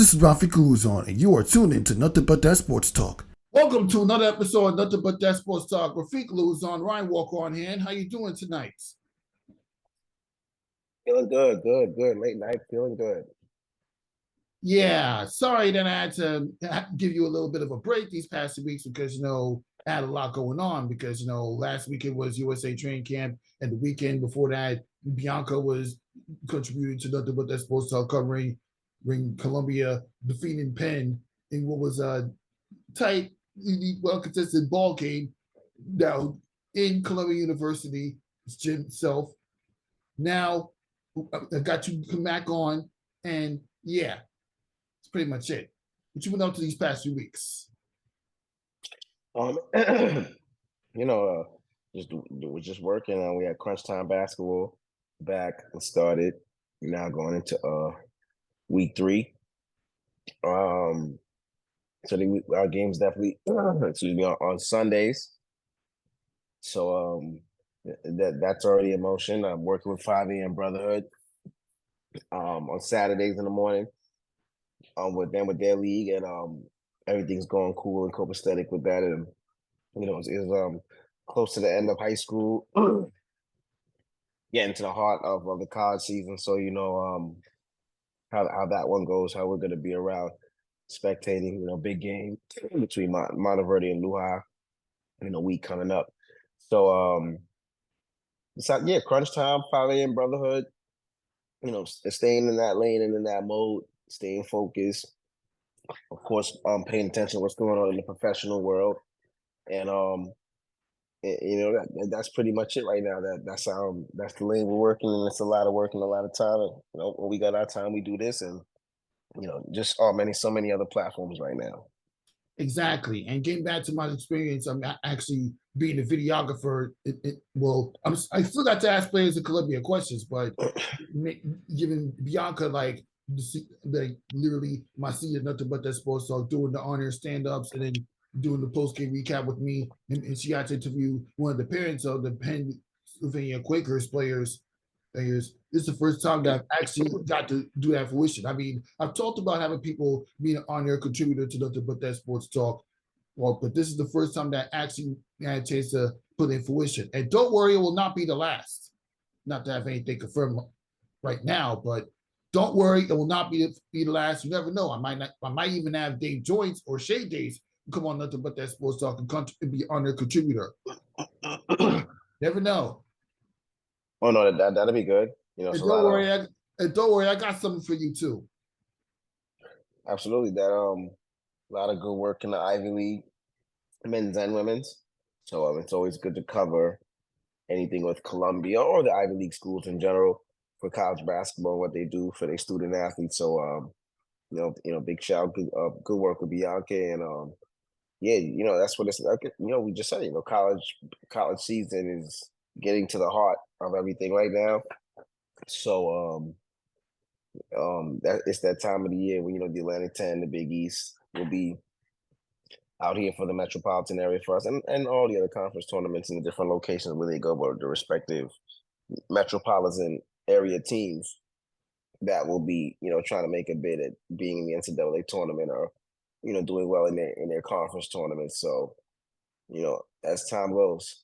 This is Rafik Luzon, and you are tuned in to Nothing But That Sports Talk. Welcome to another episode of Nothing But That Sports Talk. Rafik Luzon, Ryan Walker on hand. How you doing tonight? Feeling good. Late night, feeling good. Yeah, sorry that I had to give you a little bit of a break these past 2 weeks because, I had a lot going on because, last weekend was USA training camp and the weekend before that, Bianca was contributing to Nothing But That Sports Talk covering Columbia defeating Penn in what was a tight, well contested ball game down in Columbia University, Jim Self. Now I got you to come back on, and yeah, that's pretty much it. What you been up to these past few weeks? Um, you know, just was just working. We had crunch time basketball back and started. Now going into week 3. So our games definitely excuse me on Sundays. So that's already in motion. I'm working with 5 a.m. Brotherhood on Saturdays in the morning. With them with their league, and everything's going cool and copacetic with that, and is close to the end of high school, getting to the heart of the college season. So how that one goes, how we're going to be around spectating, big game between Monteverde and Lehigh in a week coming up. So yeah, crunch time, 5 a.m. Brotherhood. Staying in that lane and in that mode, staying focused. Of course, paying attention to what's going on in the professional world, and that's pretty much it right now. That's the lane we're working, and it's a lot of work and a lot of time. And, when we got our time, we do this, and just so many other platforms right now. Exactly. And getting back to my experience, I'm actually being a videographer. I still got to ask players in Columbia questions, but giving Bianca like literally my senior Nothing But That Sports Talk, doing the on-air stand-ups and then doing the post-game recap with me, and she got to interview one of the parents of the Pennsylvania Quakers players. This is the first time that I've actually got to do that fruition. I mean, I've talked about having people being an on-air contributor to Nothing But That Sports Talk, but this is the first time that I actually had a chance to put in fruition. And don't worry, it will not be the last. Not to have anything confirmed right now, but don't worry, it will not be the last. You never know. I might even have Dave Joyce or Shay Days come on Nothing But That Sports Talk and be on their contributor. Never know. Oh no, that'll be good. And don't worry, I got something for you too. Absolutely, that a lot of good work in the Ivy League, men's and women's. So it's always good to cover anything with Columbia or the Ivy League schools in general for college basketball and what they do for their student athletes. So big shout, good work with Bianca, and yeah, that's what it's like. We just said, college season is getting to the heart of everything right now. So that it's that time of the year when the Atlantic 10, the Big East will be out here for the metropolitan area for us, and all the other conference tournaments in the different locations where they go, but the respective metropolitan area teams that will be trying to make a bid at being in the NCAA tournament, or doing well in their conference tournaments. So as time goes,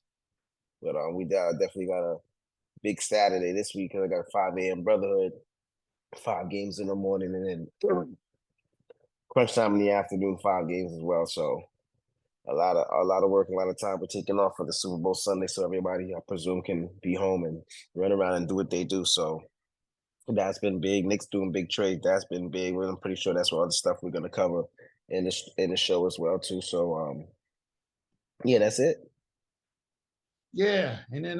but we definitely got a big Saturday this week because I got a 5 a.m. Brotherhood, 5 games in the morning, and then crunch time in the afternoon, 5 games as well. So a lot of work, a lot of time. We're taking off for the Super Bowl Sunday, so everybody, I presume, can be home and run around and do what they do. So that's been big. Nick's doing big trades. That's been big. I'm pretty sure that's what other stuff we're going to cover in the show as well too. So yeah, that's it. Yeah, and then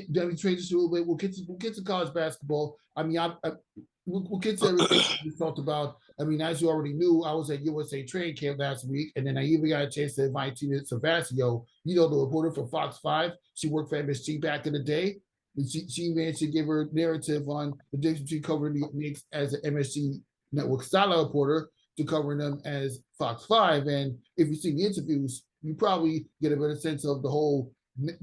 then we trade this a little bit. We'll get to college basketball. I mean, we'll get to everything we talked about. I mean, as you already knew, I was at USA training camp last week, and then I even got a chance to invite Tina Savasio, the reporter for Fox 5. She worked for MSG back in the day. And she managed to give her narrative on the difference between covering the Knicks as an MSG network style reporter to covering them as Fox 5. And if you see the interviews, you probably get a better sense of the whole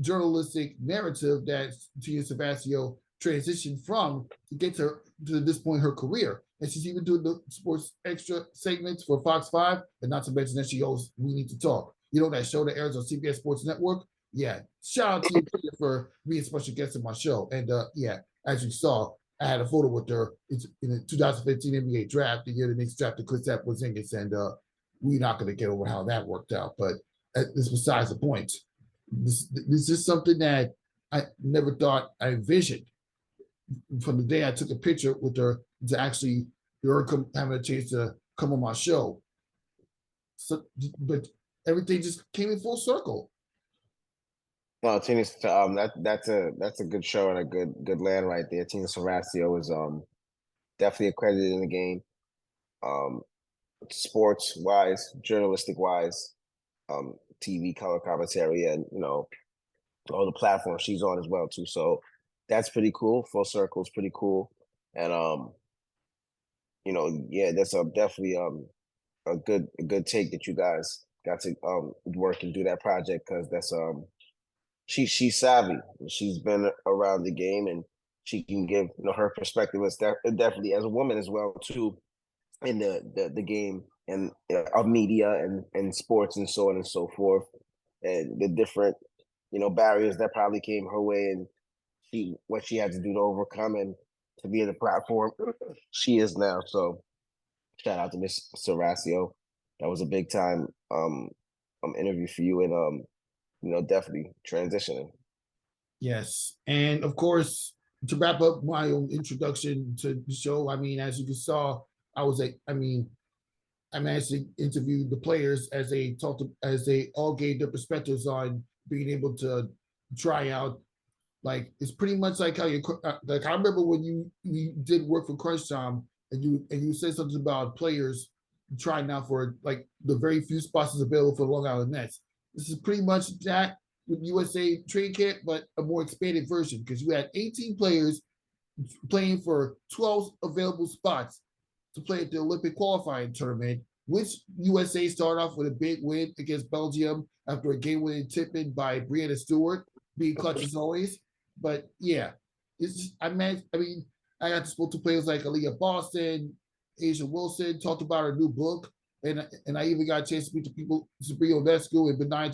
journalistic narrative that Tia Savasio transitioned from to get to this point in her career. and she's even doing the sports extra segments for Fox 5, and not to mention that she owes We Need to Talk. You know that show that airs on CBS Sports Network? Yeah. Shout out to you for being a special guest on my show. And yeah, as you saw, I had a photo with her in the 2015 NBA draft, the year the Knicks drafted Kristaps Porzingis, and we're not going to get over how that worked out. But it's besides the point. This is something that I never thought I envisioned from the day I took a picture with her to actually her having a chance to come on my show. So, but everything just came in full circle. Well, Tina, that's a good show and a good land right there. Tina Sarasio is definitely accredited in the game, sports wise, journalistic wise, TV color commentary, and all the platforms she's on as well too. So that's pretty cool. Full circle is pretty cool, and yeah, that's definitely a good take that you guys got to work and do that project, because that's she's savvy. She's been around the game, and she can give her perspective as definitely as a woman as well too, in the game and of media and sports and so on and so forth, and the different barriers that probably came her way, and what she had to do to overcome and to be in the platform she is now. So shout out to Miss Sarasio. That was a big time interview for you, and definitely transitioning. Yes, and of course, to wrap up my own introduction to the show, I mean, as you saw, I managed to interview the players as they all gave their perspectives on being able to try out. Like it's pretty much like how you like. I remember when you did work for Crunch Time, and you said something about players trying out for like the very few spots available for the Long Island Nets. This is pretty much that with USA trade camp, but a more expanded version, because you had 18 players playing for 12 available spots to play at the Olympic qualifying tournament, which USA started off with a big win against Belgium after a game-winning tip-in by Breanna Stewart, being clutch as always. But yeah, I mean, I got to speak to players like Aaliyah Boston, Asia Wilson, talked about her new book, and I even got a chance to speak to people, Sabrina Ionescu and Benign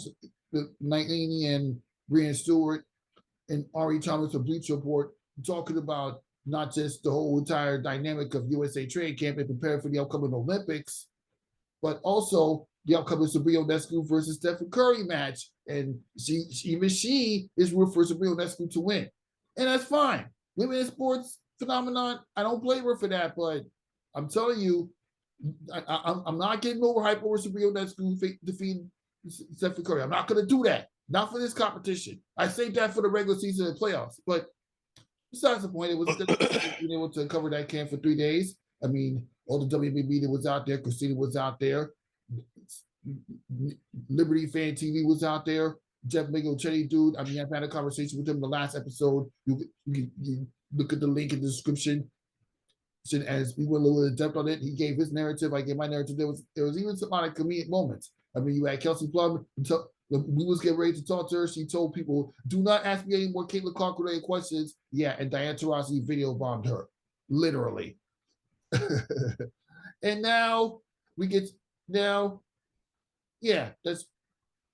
Knightley and Breanna Stewart and Ari Thomas from Bleacher Report, talking about not just the whole entire dynamic of USA training camp and preparing for the upcoming Olympics, but also the upcoming Sabrina Ionescu versus Stephen Curry match. And even she is rooting for Sabrina Ionescu to win. And that's fine. Women in sports phenomenon, I don't blame her for that, but I'm telling you, I'm not getting overhyped over Sabrina Ionescu defeating Stephen Curry. I'm not going to do that. Not for this competition. I saved that for the regular season and playoffs. But besides the point, it was being able to cover that camp for 3 days. I mean, all the WNBA media was out there. Christina was out there. Liberty Fan TV was out there. Jeff Migochetti, dude. I mean, I've had a conversation with him in the last episode. You look at the link in the description. As we went a little in depth on it, he gave his narrative. I gave my narrative. There was even some of the comedic moments. I mean, you had Kelsey Plums. We was getting ready to talk to her. She told people, "Do not ask me any more Caitlin Clark related questions." Yeah, and Diana Taurasi video bombed her, literally. And now we get yeah, that's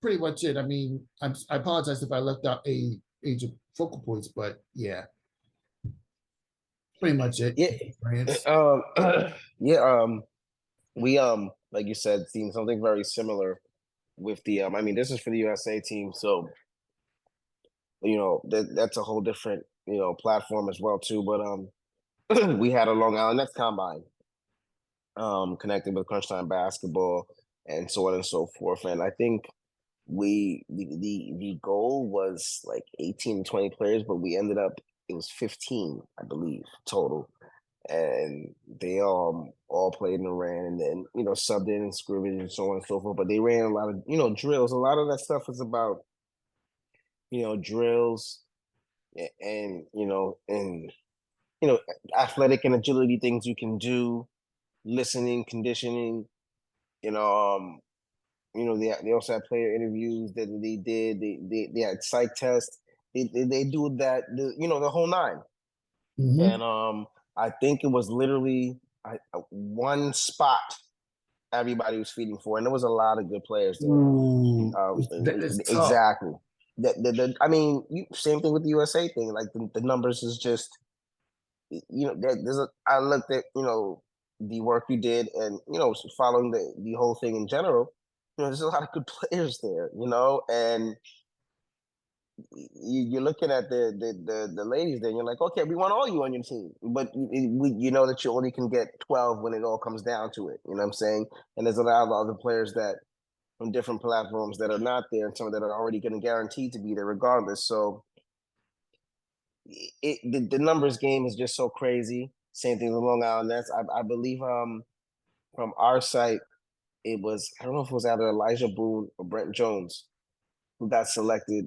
pretty much it. I mean, I apologize if I left out a age of focal points, but yeah, pretty much it. Yeah, yeah. We like you said, seen something very similar with the I mean, this is for the USA team, so that's a whole different platform as well too. But we had a Long Island Nets combine, connected with Crunch Time basketball and so on and so forth. And I think the goal was like 18 to 20 players, but we ended up it was 15, I believe, total. And they all played and ran, and then subbed in and scrimmage and so on and so forth. But they ran a lot of drills. A lot of that stuff is about drills and athletic and agility things you can do, listening, conditioning. You know, they also had player interviews that they did. They had psych tests. They do that. The whole nine. Mm-hmm. And I think it was literally one spot everybody was feeding for, and there was a lot of good players there. That is tough. Exactly. I mean, same thing with the USA thing. Like the numbers is just, I looked at the work you did, and following the whole thing in general. There's a lot of good players there, and you're looking at the ladies there, and you're like, okay, we want all you on your team, but you know that you only can get 12 when it all comes down to it. You know what I'm saying? And there's a lot of other players that on different platforms that are not there, and some that are already going to guarantee to be there regardless. So the numbers game is just so crazy. Same thing with Long Island Nets. I believe from our site, it was, I don't know if it was either Elijah Boone or Brent Jones who got selected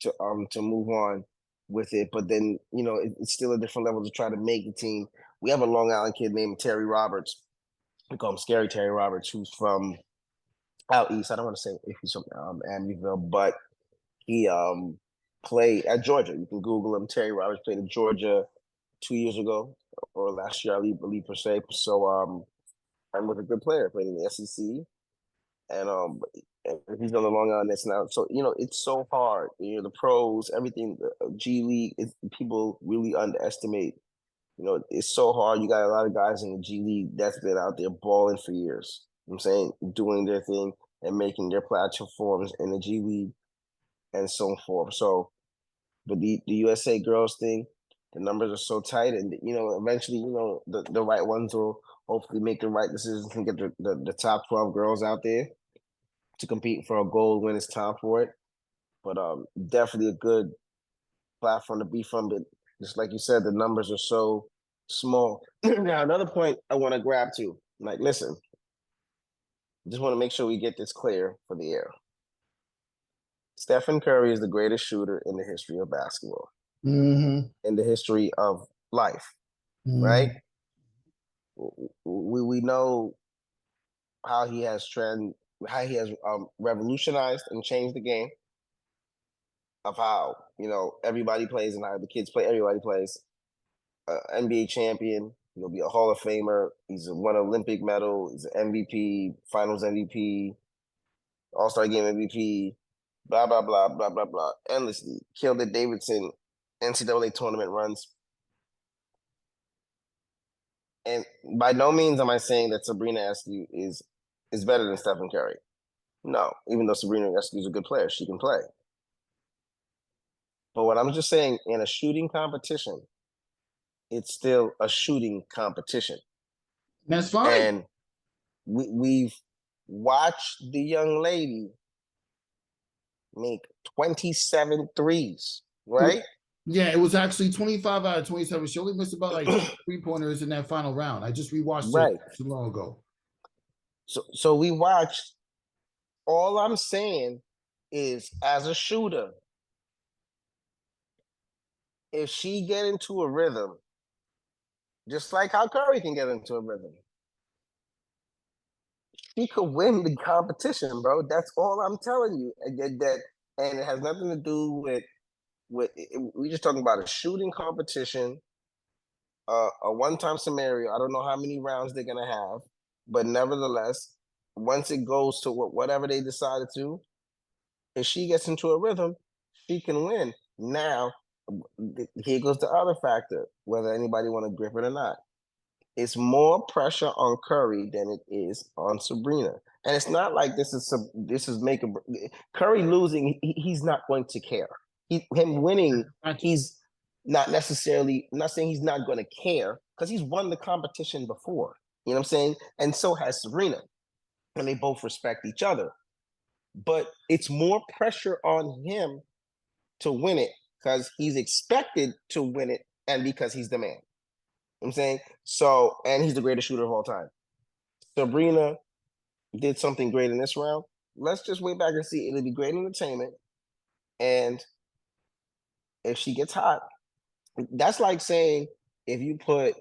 to move on with it. But then, it's still a different level to try to make the team. We have a Long Island kid named Terry Roberts. We call him Scary Terry Roberts, who's from out east. I don't want to say if he's from Amityville, but he played at Georgia. You can Google him. Terry Roberts played at Georgia 2 years ago or last year, I believe per se. So I'm with a good player, played in the SEC, and he's on the Long Island Nets now. So it's so hard. The pros, everything, the G League, people really underestimate. It's so hard. You got a lot of guys in the G League that's been out there balling for years. I'm saying, doing their thing and making their platforms in the G League and so forth. So, but the USA girls thing, the numbers are so tight, and eventually, the right ones will hopefully make the right decisions and get the top 12 girls out there to compete for a gold when it's time for it. But definitely a good platform to be from. But just like you said, the numbers are so small. Now, another point I want to grab to, like, listen, just want to make sure we get this clear for the air. Stephen Curry is the greatest shooter in the history of basketball, in the history of life, right? We know how he has revolutionized and changed the game of how everybody plays and how the kids play. Everybody plays. NBA champion. He'll be a Hall of Famer. He's won an Olympic medal. He's an MVP, Finals MVP, All-Star Game MVP. Blah blah blah blah blah blah. Endlessly killed at Davidson NCAA tournament runs. And by no means am I saying that Sabrina Eskew is better than Stephen Curry. No, even though Sabrina Eskew is a good player, she can play. But what I'm just saying, in a shooting competition, it's still a shooting competition. That's fine. And we've watched the young lady make 27 threes, right? Yeah, it was actually 25 out of 27. She only missed about like 3-pointers in that final round. I just rewatched it too long ago. So we watched. All I'm saying is, as a shooter, if she get into a rhythm, just like how Curry can get into a rhythm, she could win the competition, bro. That's all I'm telling you. And it has nothing to do with we're just talking about a shooting competition, a one-time scenario. I don't know how many rounds they're gonna have, but nevertheless, once it goes to whatever they decided to, if she gets into a rhythm, she can win. Now, here goes the other factor, whether anybody want to grip it or not. It's more pressure on Curry than it is on Sabrina. And it's not like this is making Curry losing. He's not going to care. Him winning, he's not necessarily. I'm not saying he's not going to care, because he's won the competition before. You know what I'm saying? And so has Sabrina, and they both respect each other. But it's more pressure on him to win it, because he's expected to win it, and because he's the man. You know what I'm saying? So, and he's the greatest shooter of all time. Sabrina did something great in this round. Let's just wait back and see. It'll be great entertainment. And if she gets hot, that's like saying if you put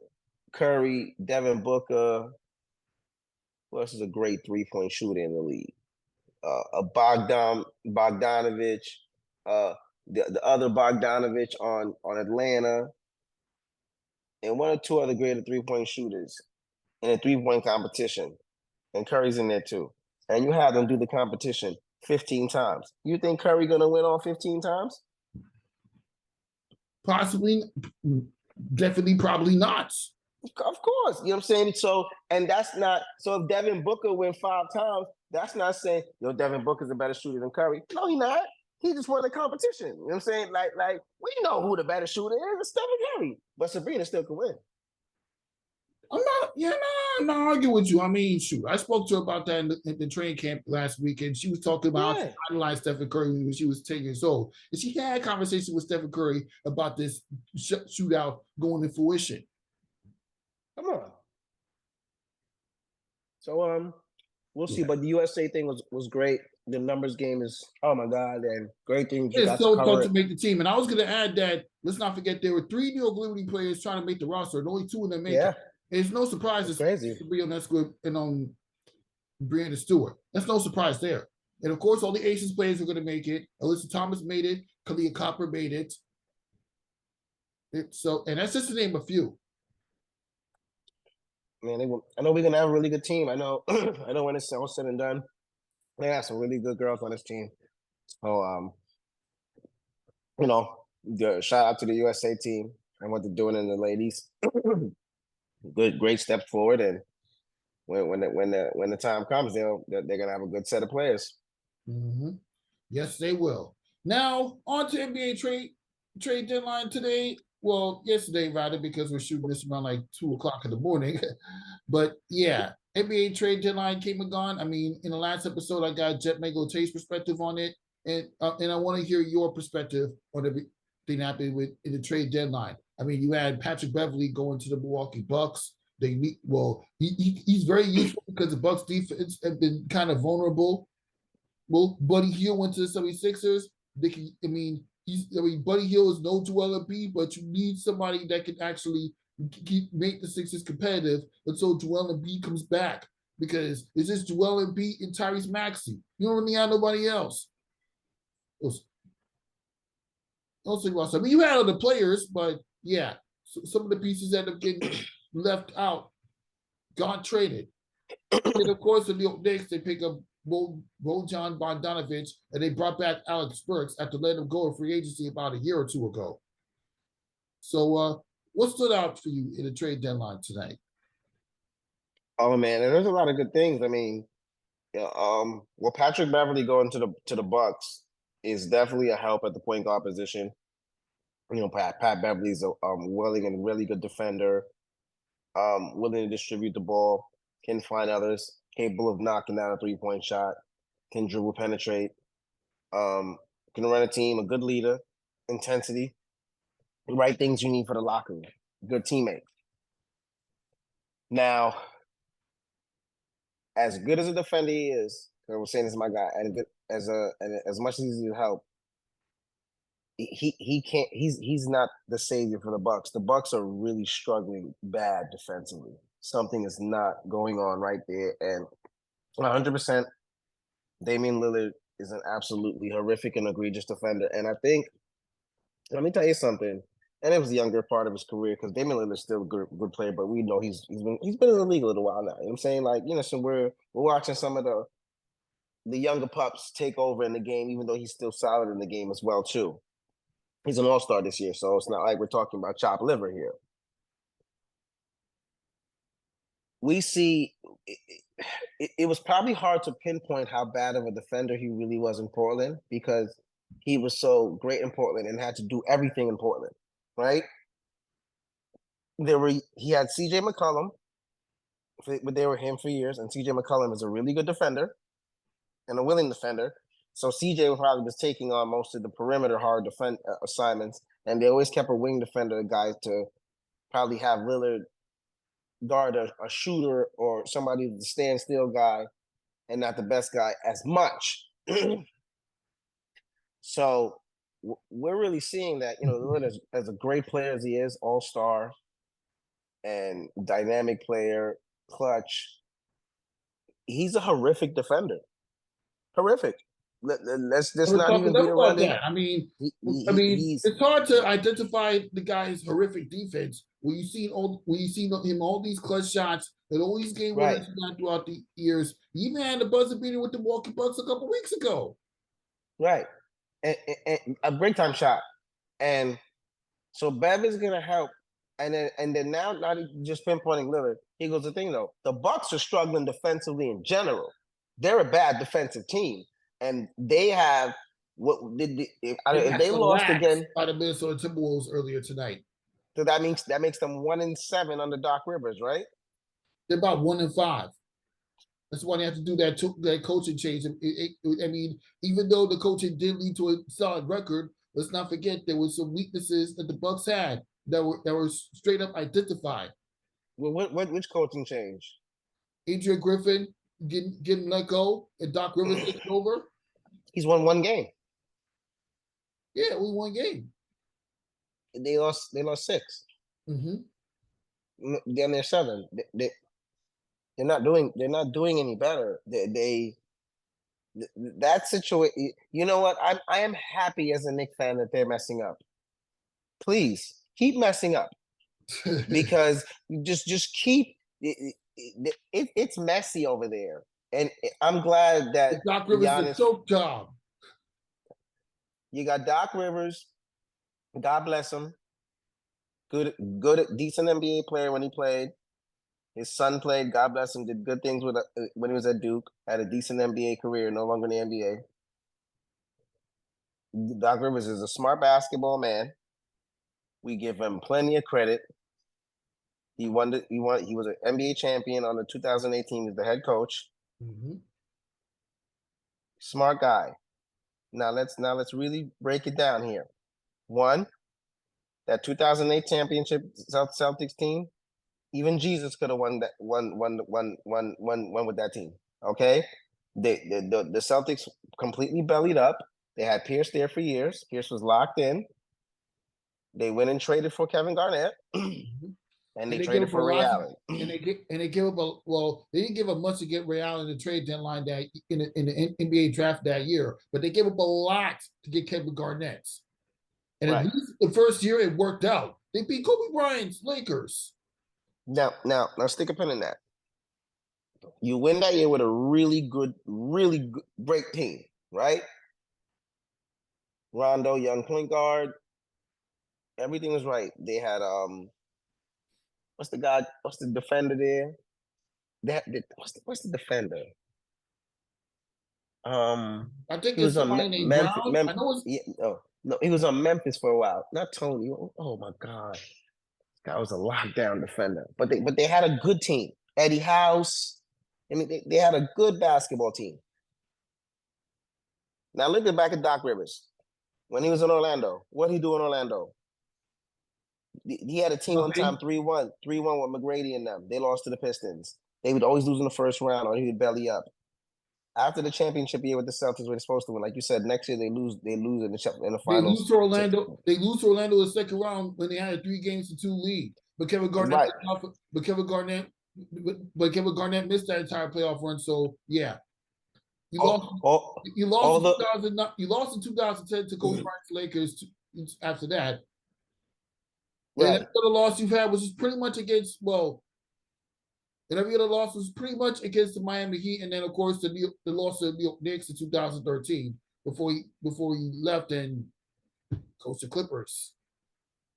Curry, Devin Booker, who else is a great three-point shooter in the league? A Bogdanovich, the other Bogdanovich on Atlanta, and one or two other greater three-point shooters. in a 3-point competition, and Curry's in there too, and you have them do the competition 15 times, you think Curry gonna win all 15 times? Possibly, definitely, probably not. Of course, you know what I'm saying? So, and that's not, so if Devin Booker win 5 times, that's not saying, yo, Devin Booker's a better shooter than Curry. No, he's not. He just won the competition. You know what I'm saying? Like we know who the better shooter is. It's Stephen Curry. But Sabrina still can win. I'm not, yeah, no, I'm not arguing with you. I mean, shoot, I spoke to her about that in the training camp last week, and she was talking about how Yeah. she idolized Stephen Curry when she was 10 years old. And she had a conversation with Stephen Curry about this shootout going to fruition. Come on. So we'll see. But the USA thing was great. The numbers game is, oh my God, and great thing you It's got to so cover tough it. to make the team. And I was going to add that, let's not forget, there were 3 New York Liberty players trying to make the roster, and only 2 of them make it. It's no surprise That's crazy. Brianna Esquib and Brianna Stewart. That's no surprise there. And of course, all the Aces players are going to make it. Alyssa Thomas made it. Kalia Copper made it. So, and that's just to name a few. Man, I know we're gonna have a really good team. I know, I know when it's all said and done, they have some really good girls on this team. So, shout out to the USA team and what they're doing in the ladies. Great step forward, and when the time comes, they're gonna have a good set of players. Mm-hmm. Yes, they will. Now on to NBA trade deadline today. Well, yesterday rather, because we're shooting this around like 2:00 in the morning. But yeah, NBA trade deadline came and gone. I mean, in the last episode, I got Jet Tate's perspective on it, and I want to hear your perspective on everything happening with in the trade deadline. I mean, you had Patrick Beverley going to the Milwaukee Bucks. They meet. Well, he's very useful because the Bucks defense have been kind of vulnerable. Well, Buddy Hield went to the 76ers. Buddy Hield is no Joel Embiid, but you need somebody that can actually make the Sixers competitive until Joel Embiid comes back. Because it's just Joel Embiid and Tyrese Maxey. You don't really have nobody else. Don't think about something. You had other players, but yeah, some of the pieces that have getting left out got traded. And of course, the New York Knicks, they pick up Bojan Bogdanovic, and they brought back Alex Burks after letting him go in free agency about a year or 2 ago. So, what stood out for you in the trade deadline tonight? Oh man, and there's a lot of good things. I mean, Patrick Beverley going to the Bucks is definitely a help at the point guard position. Pat Beverley's a willing and really good defender, willing to distribute the ball, can find others, capable of knocking down a 3-point shot, can dribble, penetrate, can run a team, a good leader, intensity, the right things you need for the locker room, good teammate. Now, as good as a defender he is, I was saying this is my guy, and as much as he's to help, he can't. He's not the savior for the Bucks. The Bucks are really struggling bad defensively. Something is not going on right there, and 100%, Damian Lillard is an absolutely horrific and egregious defender. And I think, let me tell you something. And it was the younger part of his career because Damian Lillard's still a good player, but we know he's been in the league a little while now. You know what I'm saying? Like, so we're watching some of the younger pups take over in the game, even though he's still solid in the game as well too. He's an all-star this year, so it's not like we're talking about chopped liver here. We see it was probably hard to pinpoint how bad of a defender he really was in Portland because he was so great in Portland and had to do everything in Portland, right? He had CJ McCollum, but they were him for years, and CJ McCollum is a really good defender and a willing defender. So CJ probably was taking on most of the perimeter hard defense assignments, and they always kept a wing defender guy to probably have Lillard guard a shooter or somebody the standstill guy and not the best guy as much. So we're really seeing that, Lillard as a great player as he is, all-star and dynamic player, clutch. He's a horrific defender. Horrific. Let's not even beat around it. I mean, it's hard to identify the guy's horrific defense when you see him all these clutch shots And all these game Right. winners got throughout the years. He even had the buzzer beater with the Milwaukee Bucks a couple weeks ago. Right. And a break time shot. And so Bev is gonna help. And then now not just pinpointing Lillard. Here goes the thing though. The Bucks are struggling defensively in general. They're a bad defensive team. And they have what did if Got they lost shellacked again, by the Minnesota Timberwolves earlier tonight. so that makes them 1-7 under Doc Rivers, right? They're about 1-5. That's why they have to do that coaching change. I mean, even though the coaching did lead to a solid record, let's not forget there was some weaknesses that the Bucks had that were straight up identified. Well, which coaching change? Adrian Griffin getting let go and Doc Rivers taking over. He's won one game. Yeah, we won game. They lost 6. Mm-hmm. Then they're 7. They're not doing any better. That situation. You know what? I am happy as a Knicks fan that they're messing up. Please keep messing up because just keep it's messy over there, and I'm glad that Doc Rivers is a choke job. You got Doc Rivers. God bless him. Good, decent NBA player when he played. His son played. God bless him. Did good things when he was at Duke. Had a decent NBA career. No longer in the NBA. Doc Rivers is a smart basketball man. We give him plenty of credit. He was an NBA champion on the 2018 as the head coach. Mm-hmm. Smart guy. Now let's really break it down here. One, that 2008 championship Celtics team, even Jesus could have won with that team. Okay, the Celtics completely bellied up. They had Pierce there for years. Pierce was locked in. They went and traded for Kevin Garnett, and they traded for Ray Allen. And they gave up they didn't give up much to get Ray Allen in the trade deadline that in the NBA draft that year, but they gave up a lot to get Kevin Garnett. And at least the first year it worked out. They beat Kobe Bryant's Lakers. Now stick a pin in that. You win that year with a really good, great team, right? Rondo, young point guard. Everything was right. They had what's the defender there? What's the defender? I think it's somebody named Brown. I know no, he was on Memphis for a while. Not Tony. Oh my God. This guy was a lockdown defender. But they had a good team. Eddie House. I mean, they had a good basketball team. Now look back at Doc Rivers. When he was in Orlando, what did he do in Orlando? He had a team one time 3-1 with McGrady and them. They lost to the Pistons. They would always lose in the first round, or he would belly up. After the championship year with the Celtics, where they're supposed to win, like you said, next year they lose in the finals. They lose to Orlando. They lose to Orlando the second round when they had a 3-2 lead. But Kevin Garnett, missed that entire playoff run. So yeah, you lost in 2010 to Kobe Bryant's Lakers. After that, and every other loss you've had was pretty much against and every other loss was pretty much against the Miami Heat, and then of course the loss to the New York Knicks in 2013 before he left and coached the Clippers.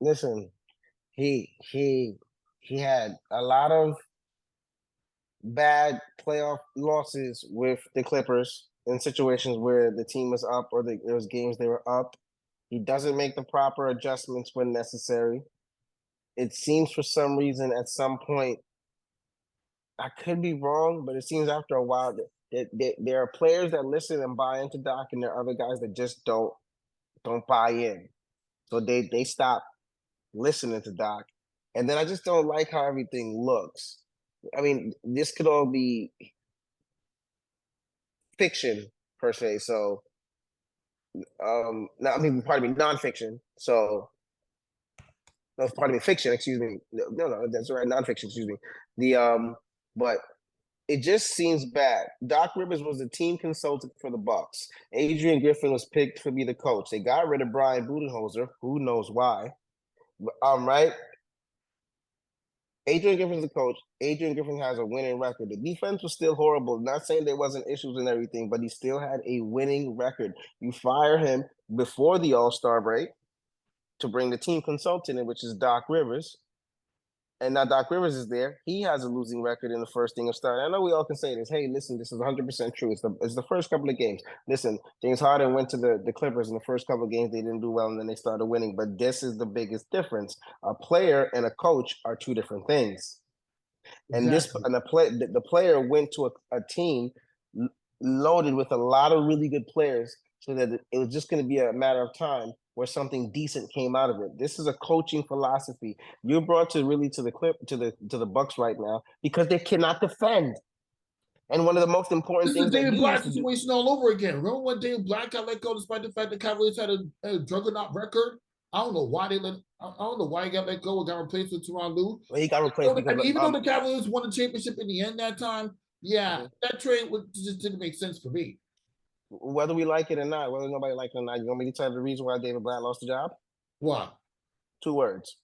Listen, he had a lot of bad playoff losses with the Clippers in situations where the team was up or there was games they were up. He doesn't make the proper adjustments when necessary. It seems for some reason at some point, I could be wrong, but it seems after a while that there are players that listen and buy into Doc, and there are other guys that just don't buy in. So they stop listening to Doc. And then I just don't like how everything looks. I mean, this could all be fiction per se. So nonfiction. So no, pardon me, fiction, excuse me. No, that's right, nonfiction, excuse me. But it just seems bad. Doc Rivers was the team consultant for the Bucks. Adrian Griffin was picked to be the coach. They got rid of Brian Budenholzer. Who knows why? Right? Adrian Griffin's the coach. Adrian Griffin has a winning record. The defense was still horrible. Not saying there wasn't issues and everything, but he still had a winning record. You fire him before the All-Star break to bring the team consultant in, which is Doc Rivers. And now Doc Rivers is there. He has a losing record in the first thing of starting. I know we all can say this. Hey, listen, this is 100% true. It's the first couple of games. Listen, James Harden went to the Clippers in the first couple of games. They didn't do well, and then they started winning. But this is the biggest difference. A player and a coach are two different things. And the player went to a team loaded with a lot of really good players, so that it was just going to be a matter of time where something decent came out of it. This is a coaching philosophy. You're brought to the Bucks right now because they cannot defend. And one of the most important things. This is things David Black situation all over again. Remember when David Black got let go despite the fact the Cavaliers had a juggernaut record? I don't know why they let. I don't know why he got let go and got replaced with Tyronn Lue. Well, he got replaced because even though the Cavaliers won the championship in the end that time, that trade just didn't make sense for me. Whether we like it or not, whether nobody like it or not, you want me to tell you the reason why David Black lost the job? What? 2 words.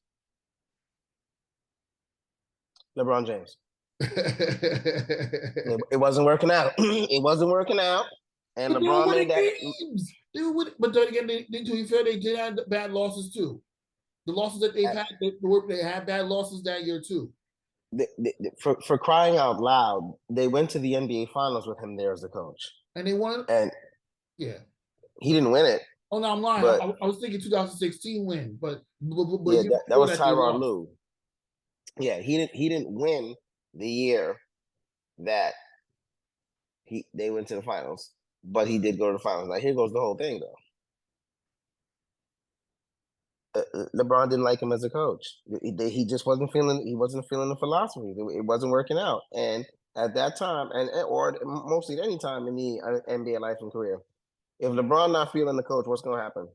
LeBron James. It wasn't working out. It wasn't working out. And but LeBron made that. Games. But then again, to be fair, they did have bad losses too. The losses that they've had, they had bad losses that year too. For crying out loud, they went to the NBA Finals with him there as the coach. And they won? And yeah. He didn't win it. Oh, no, I'm lying. But, I was thinking 2016 win, but yeah, that was Tyronn Lue. Yeah, he didn't win the year that they went to the finals, but he did go to the finals. Now here goes the whole thing though. LeBron didn't like him as a coach. He just wasn't feeling. He wasn't feeling the philosophy. It wasn't working out. And at that time, or mostly at any time in the NBA life and career, if LeBron not feeling the coach, what's going to happen?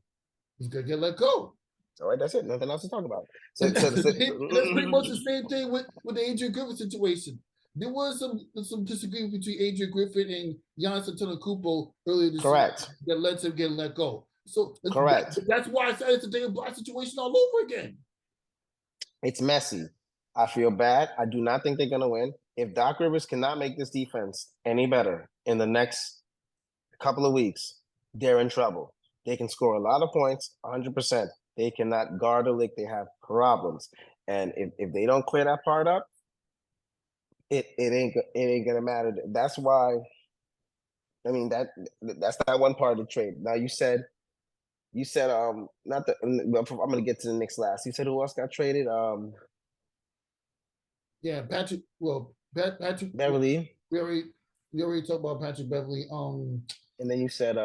He's going to get let go. All right, that's it. Nothing else to talk about. That's pretty much the same thing with the Adrian Griffin situation. There was some disagreement between Adrian Griffin and Giannis Antetokounmpo earlier this year that led to him getting let go. So correct. That's why I said it's a David Black situation all over again. It's messy. I feel bad. I do not think they're going to win. If Doc Rivers cannot make this defense any better in the next couple of weeks, they're in trouble. They can score a lot of points, 100%. They cannot guard a lick. They have problems. And if they don't clear that part up, it ain't gonna matter. That's why. I mean that's that one part of the trade. Now you said not the. I'm gonna get to the Knicks last. You said who else got traded? Yeah, Patrick. Well, Patrick Beverly. We already talked about Patrick Beverly. And then you said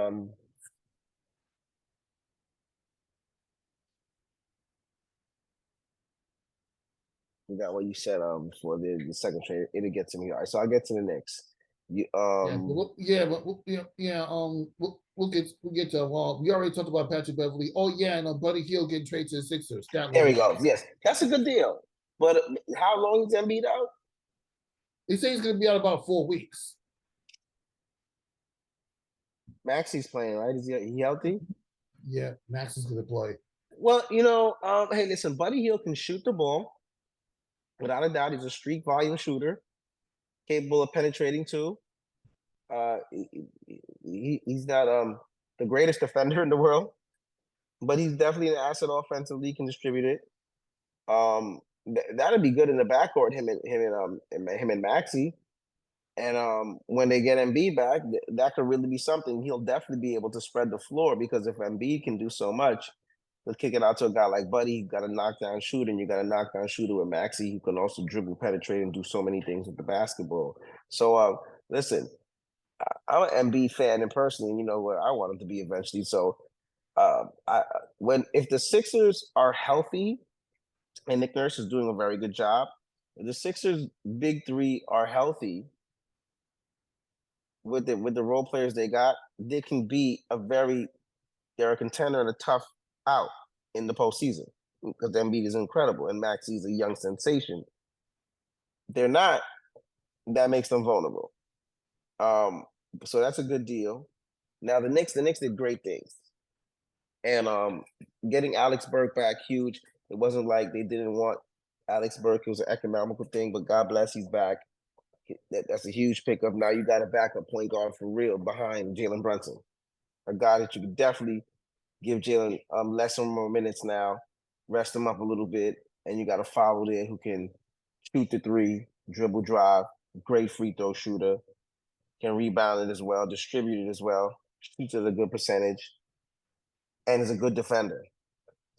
we got what you said for the second trade. It'll get to me. All right, so I'll get to the Knicks. We'll get to we already talked about Patrick Beverly. Oh yeah, and Buddy Hield getting traded to the Sixers. There we go. Yes, that's a good deal. But how long is Embiid out? They say he's going to be out about 4 weeks. Maxi's playing, right? Is he healthy? Yeah, Max is going to play. Well, hey, listen, Buddy Hield can shoot the ball. Without a doubt, he's a streak volume shooter, capable of penetrating too. He's not the greatest defender in the world, but he's definitely an asset offensively, can distribute it. That'd be good in the backcourt, him and Maxey. And when they get Embiid back, that could really be something. He'll definitely be able to spread the floor, because if Embiid can do so much, he'll kick it out to a guy like Buddy. You got a knockdown shooter, and you got a knockdown shooter with Maxey. He can also dribble, penetrate, and do so many things with the basketball. So listen, I'm an Embiid fan, and personally, you know what, I want him to be eventually. So if the Sixers are healthy, and Nick Nurse is doing a very good job, if the Sixers' big three are healthy, with the role players they got, they can be they're a contender and a tough out in the postseason, because Embiid is incredible and Maxey's a young sensation. They're not. That makes them vulnerable. So that's a good deal. Now the Knicks did great things, and getting Alex Burke back, huge. It wasn't like they didn't want Alex Burke was an economical thing, but God bless, he's back. That's a huge pickup. Now you got a backup point guard for real behind Jalen Brunson, a guy that you could definitely give Jalen less and more minutes now, rest him up a little bit, and you got a follow there who can shoot the three, dribble, drive, great free throw shooter, can rebound it as well, distribute it as well, shoots at a good percentage, and is a good defender.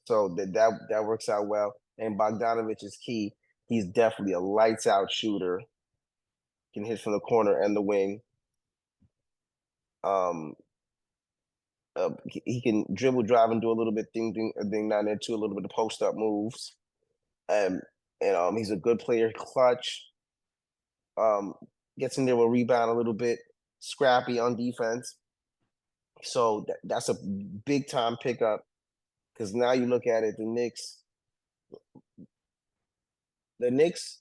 So that works out well. And Bogdanovich is key. He's definitely a lights out shooter. Can hit from the corner and the wing. He can dribble, drive, and do a little bit thing down there too. A little bit of post up moves. And he's a good player, clutch. Gets in there with rebound a little bit, scrappy on defense. So that's a big time pickup because now you look at it, the Knicks,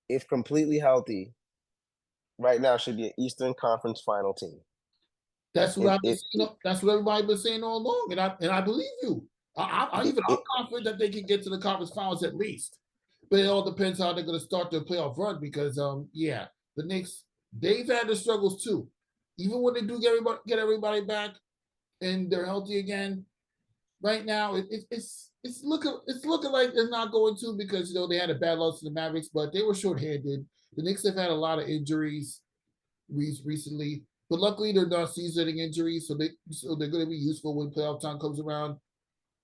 if completely healthy, right now should be an Eastern Conference Final team. That's what I've been saying. That's what everybody's been saying all along, and I believe you. I'm confident that they can get to the conference finals at least, but it all depends how they're going to start their playoff run because, the Knicks, they've had their struggles too. Even when they do get everybody back and they're healthy again, right now it's looking like they're not going to because they had a bad loss to the Mavericks, but they were shorthanded. The Knicks have had a lot of injuries recently. But luckily, they're not season-ending injuries, so they're going to be useful when playoff time comes around.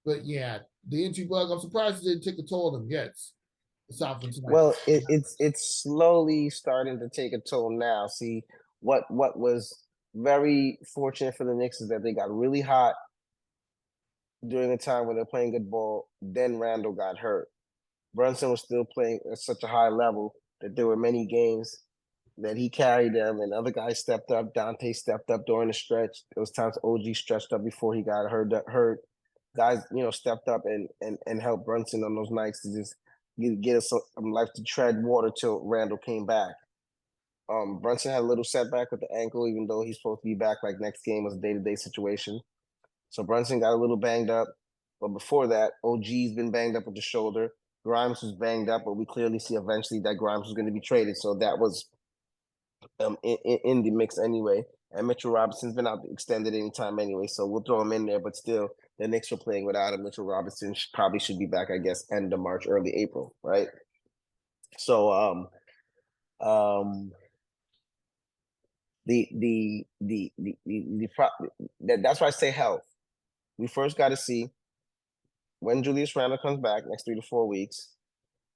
But yeah, the injury bug, I'm surprised it didn't take a toll on them yet. Aside from tonight. Well, it's slowly starting to take a toll now. See, what was very fortunate for the Knicks is that they got really hot during the time when they're playing good ball. Then Randall got hurt. Brunson was still playing at such a high level that there were many games that he carried them, and other guys stepped up. Dante stepped up during the stretch. There was times OG stretched up before he got hurt. Guys, stepped up and helped Brunson on those nights to just get us some life to tread water till Randall came back. Brunson had a little setback with the ankle, even though he's supposed to be back like next game was a day-to-day situation. So Brunson got a little banged up. But before that, OG's been banged up with the shoulder. Grimes was banged up, but we clearly see eventually that Grimes was going to be traded. So that was in the mix anyway. And Mitchell Robinson's been out extended anytime anyway, so we'll throw him in there. But still, the Knicks are playing without him. Mitchell Robinson probably should be back, I guess, end of March, early April, right? So, that's why I say health. We first got to see when Julius Randle comes back next 3 to 4 weeks.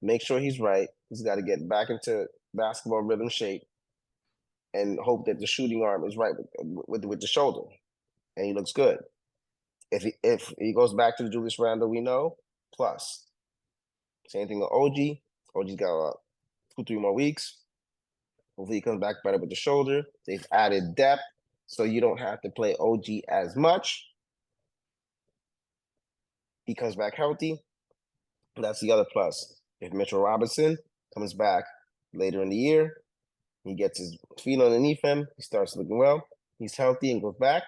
Make sure he's right. He's got to get back into basketball rhythm shape. And hope that the shooting arm is right with the shoulder, and he looks good. If he goes back to the Julius Randle we know, plus. Same thing with OG. OG's got 2-3 more weeks. Hopefully he comes back better with the shoulder. They've added depth, so you don't have to play OG as much. He comes back healthy. That's the other plus. If Mitchell Robinson comes back later in the year, he gets his feet underneath him. He starts looking well. He's healthy and goes back.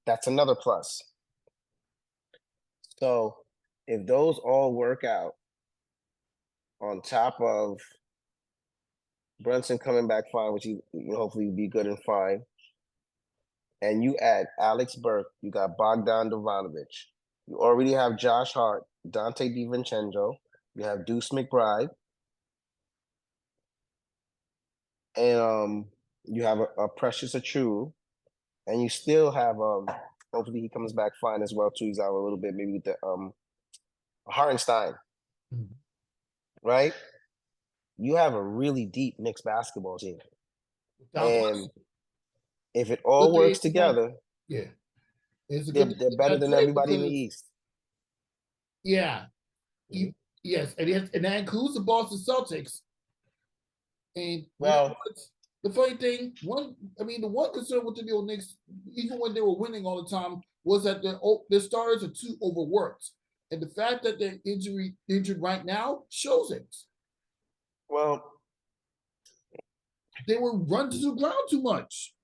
That's another plus. So if those all work out on top of Brunson coming back fine, which he hopefully will be good and fine, and you add Alex Burke, you got Bogdan Bogdanović. You already have Josh Hart, Dante DiVincenzo. You have Deuce McBride. And you have a Precious Achuru, and you still have hopefully he comes back fine as well too. He's out a little bit, maybe with the Hartenstein, right? You have a really deep Knicks basketball team, and if it all works together, they're better than everybody in the East. Yeah, yes, and that includes the Boston Celtics. And well, the funny thing, the one concern with the New York Knicks, even when they were winning all the time, was that their starters are too overworked, and the fact that they're injured right now shows it. Well, they were run to the ground too much.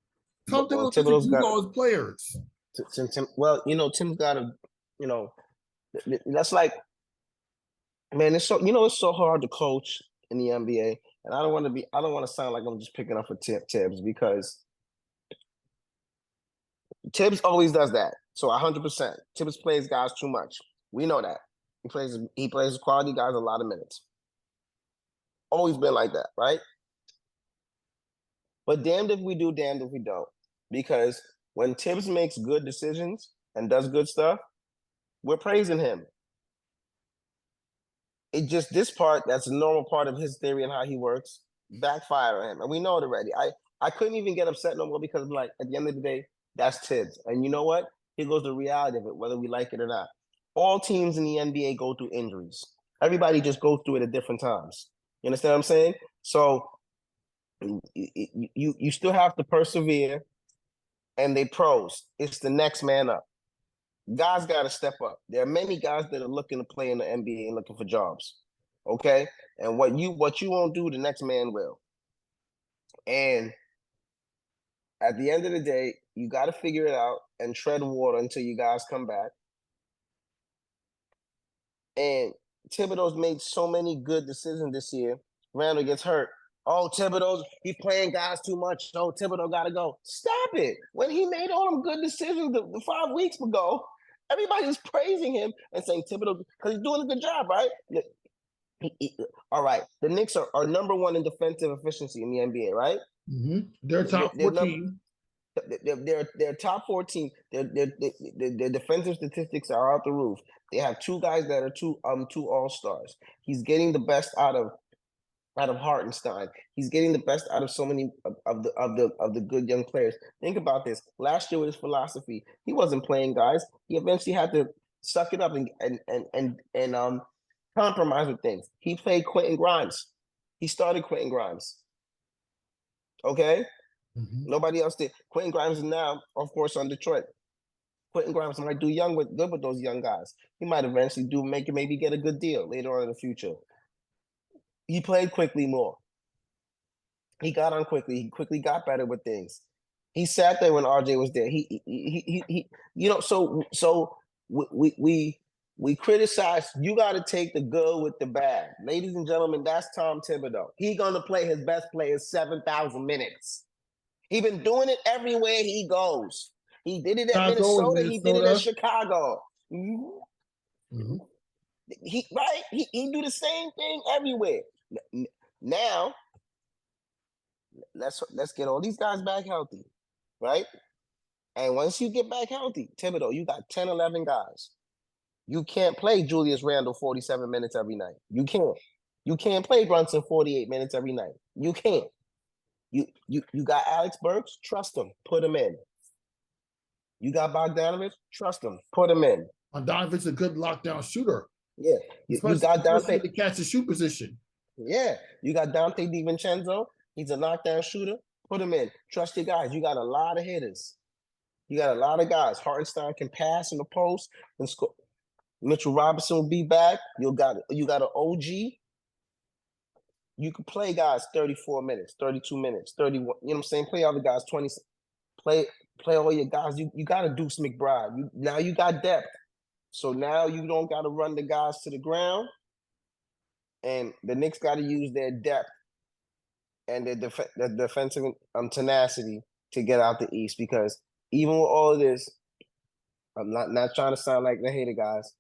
Thibodeau's got all his players. Tim's got to, that's like Man, it's so hard to coach in the NBA, and I don't want to sound like I'm just picking up for Tibbs because Tibbs always does that. So 100%, Tibbs plays guys too much. We know that he plays quality guys a lot of minutes. Always been like that, right? But damned if we do, damned if we don't, because when Tibbs makes good decisions and does good stuff, we're praising him. It just this part that's a normal part of his theory and how he works backfire on him, and we know it already. I couldn't even get upset no more because like at the end of the day, that's Tibbs, and you know what? Here goes the reality of it, whether we like it or not. All teams in the NBA go through injuries. Everybody just goes through it at different times. You understand what I'm saying? So you still have to persevere, and they pros. It's the next man up. Guys got to step up. There are many guys that are looking to play in the NBA and looking for jobs. Okay, and what you won't do, the next man will. And at the end of the day, you got to figure it out and tread water until you guys come back. And Thibodeau's made so many good decisions this year. Randall gets hurt. Oh, he's playing guys too much. Oh, Thibodeau got to go. Stop it. When he made all them good decisions the 5 weeks ago, everybody's praising him and saying Thibodeau, because he's doing a good job, right? All right. The Knicks are number one in defensive efficiency in the NBA, right? Mm-hmm. They're top 14. They're top 14. Their defensive statistics are out the roof. They have 2 guys that are two all-stars. He's getting the best out of Hartenstein. He's getting the best out of so many of the good young players. Think about this. Last year with his philosophy, he wasn't playing guys. He eventually had to suck it up and compromise with things. He played Quentin Grimes. He started Quentin Grimes. Okay? Mm-hmm. Nobody else did. Quentin Grimes is now, of course, on Detroit. Quentin Grimes might do good with those young guys. He might eventually maybe get a good deal later on in the future. He played quickly more. He got on quickly. He quickly got better with things. He sat there when RJ was there. He so we criticize. You got to take the good with the bad, ladies and gentlemen. That's Tom Thibodeau. He gonna play his best players 7,000 minutes. He been doing it everywhere he goes. He did it at Minnesota. He did it at Chicago. Mm-hmm. He do the same thing everywhere. Now, let's get all these guys back healthy, right? And once you get back healthy, Thibodeau, you got 10, 11 guys. You can't play Julius Randle 47 minutes every night. You can't. You can't play Brunson 48 minutes every night. You can't. You got Alex Burks, trust him, put him in. You got Bogdanovich, trust him, put him in. Bogdanovich's a good lockdown shooter. Yeah, you got Dante to catch the shoot position. Yeah, you got Dante DiVincenzo. He's a knockdown shooter. Put him in. Trust your guys. You got a lot of hitters. You got a lot of guys. Hartenstein can pass in the post and score. Mitchell Robinson will be back. You got an OG. You can play guys 34 minutes, 32 minutes, 31. You know what I'm saying? Play other guys 20. Play all your guys. You got to Deuce McBride. Now you got depth. So now you don't got to run the guys to the ground. And the Knicks got to use their depth and their defensive tenacity to get out the East. Because even with all of this, I'm not trying to sound like the hater guys.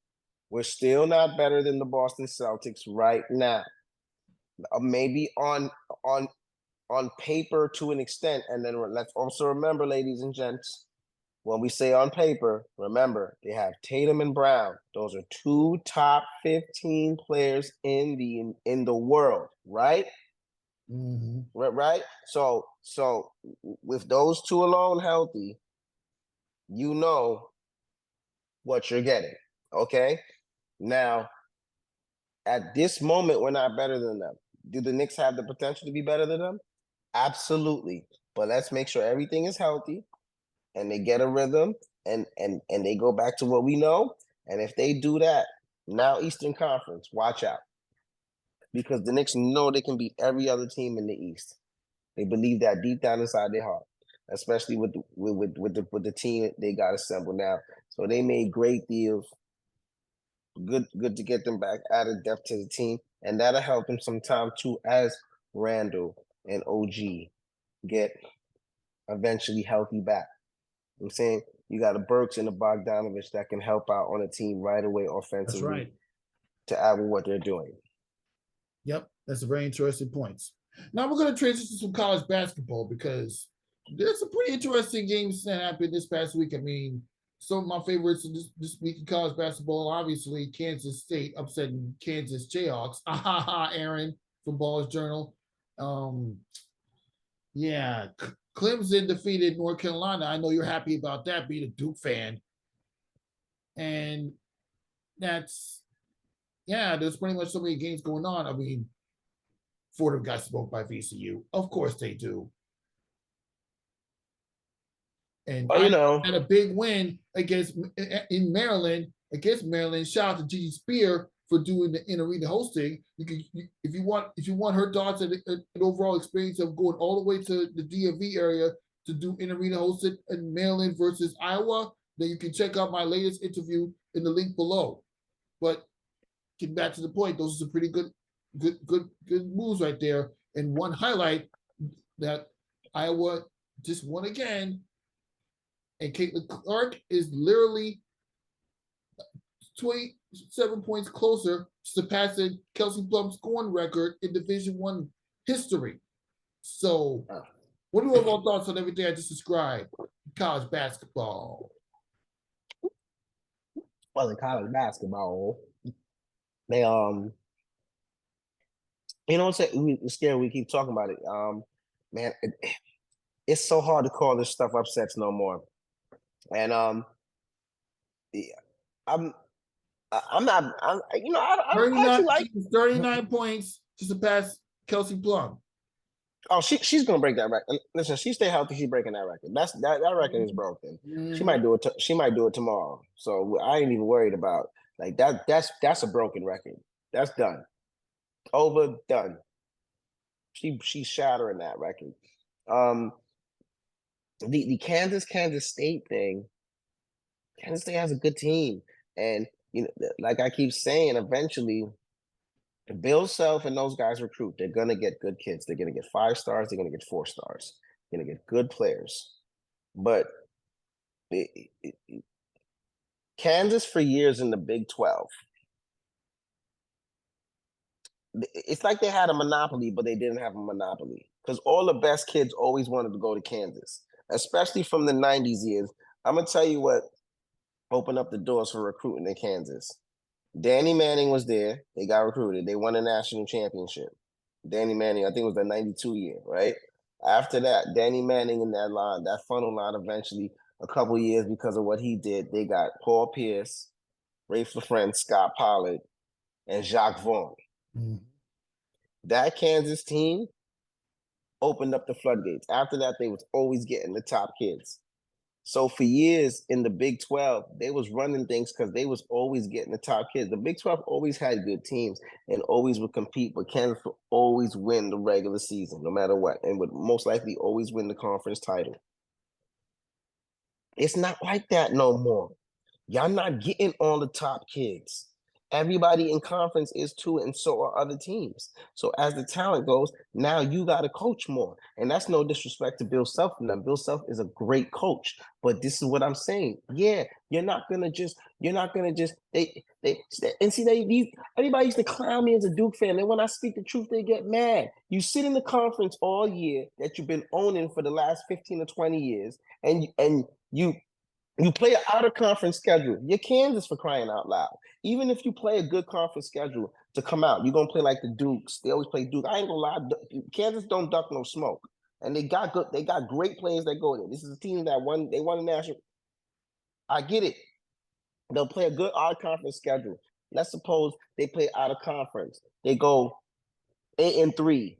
We're still not better than the Boston Celtics right now. Maybe on paper to an extent. And then let's also remember, ladies and gents, when we say on paper, remember, they have Tatum and Brown. Those are 2 top 15 players in the world, right? Mm-hmm. Right? So with those 2 alone healthy, you know what you're getting, okay? Now, at this moment, we're not better than them. Do the Knicks have the potential to be better than them? Absolutely. But let's make sure everything is healthy and they get a rhythm and they go back to what we know. And if they do that, now Eastern Conference, watch out. Because the Knicks know they can beat every other team in the East. They believe that deep down inside their heart, especially with the team they got assembled now. So they made great deals. Good to get them back, added depth to the team, and that'll help them sometime too as Randall and OG get eventually healthy back. I'm saying you got a Burks and a Bogdanovich that can help out on a team right away offensively. That's right. To add with what they're doing. Yep, that's a very interesting points. Now we're going to transition to some college basketball because there's some pretty interesting games that happened this past week. I mean, some of my favorites this week in college basketball, obviously, Kansas State upsetting Kansas Jayhawks. Aaron from Ball's Journal. Yeah, Clemson defeated North Carolina. I know you're happy about that, being a Duke fan. And there's pretty much so many games going on. I mean, Fordham got smoked by VCU. Of course they do. And I had a big win in Maryland against Maryland. Shout out to Gigi Spear for doing the in-arena hosting. If you want her thoughts and an overall experience of going all the way to the DMV area to do in-arena hosting in Maryland versus Iowa, then you can check out my latest interview in the link below. But getting back to the point, those are some pretty good moves right there. And one highlight that Iowa just won again, and Caitlin Clark is literally 27 points closer, surpassing Kelsey Plums' scoring record in Division I history. So, what are your overall thoughts on everything I just described? College basketball. Well, in college basketball, they it's scary. We keep talking about it. Man, it's so hard to call this stuff upsets no more. And I'm not. I like 39 points to surpass Kelsey Plum. Oh, she's gonna break that record. Listen, she stay healthy, she's breaking that record. That record is broken. Mm-hmm. She might do it. She might do it tomorrow. So I ain't even worried about like that. That's a broken record. That's done. Over, done. She's shattering that record. The Kansas State thing. Kansas State has a good team, and like I keep saying, eventually, Bill Self and those guys recruit. They're gonna get good kids. They're gonna get 5 stars. They're gonna get 4 stars. They're gonna get good players. But Kansas for years in the Big 12. It's like they had a monopoly, but they didn't have a monopoly because all the best kids always wanted to go to Kansas, especially from the 90s years. I'm gonna tell you what opened up the doors for recruiting in Kansas. Danny Manning was there. They got recruited. They won a national championship. Danny Manning, I think it was the 92 year, right? After that, Danny Manning in that funnel line eventually, a couple years because of what he did, they got Paul Pierce, Rafe LaFrentz, Scott Pollard, and Jacques Vaughn. Mm-hmm. That Kansas team opened up the floodgates. After that, they was always getting the top kids. So for years in the Big 12, they was running things because they was always getting the top kids. The Big 12 always had good teams and always would compete, but Kansas would always win the regular season, no matter what, and would most likely always win the conference title. It's not like that no more. Y'all not getting all the top kids. Everybody in conference is too, and so are other teams. So as the talent goes, now you got to coach more. And that's no disrespect to Bill Self. Now, Bill Self is a great coach, but this is what I'm saying. Yeah, you're not gonna just, everybody used to clown me as a Duke fan. And when I speak the truth, they get mad. You sit in the conference all year that you've been owning for the last 15 or 20 years, and you play an out-of-conference schedule. You're Kansas for crying out loud. Even if you play a good conference schedule to come out, you're going to play like the Dukes. They always play Duke. I ain't going to lie. Kansas don't duck no smoke. And they got great players that go there. This is a team that won a national. I get it. They'll play a good out-of-conference schedule. Let's suppose they play out-of-conference. They go 8-3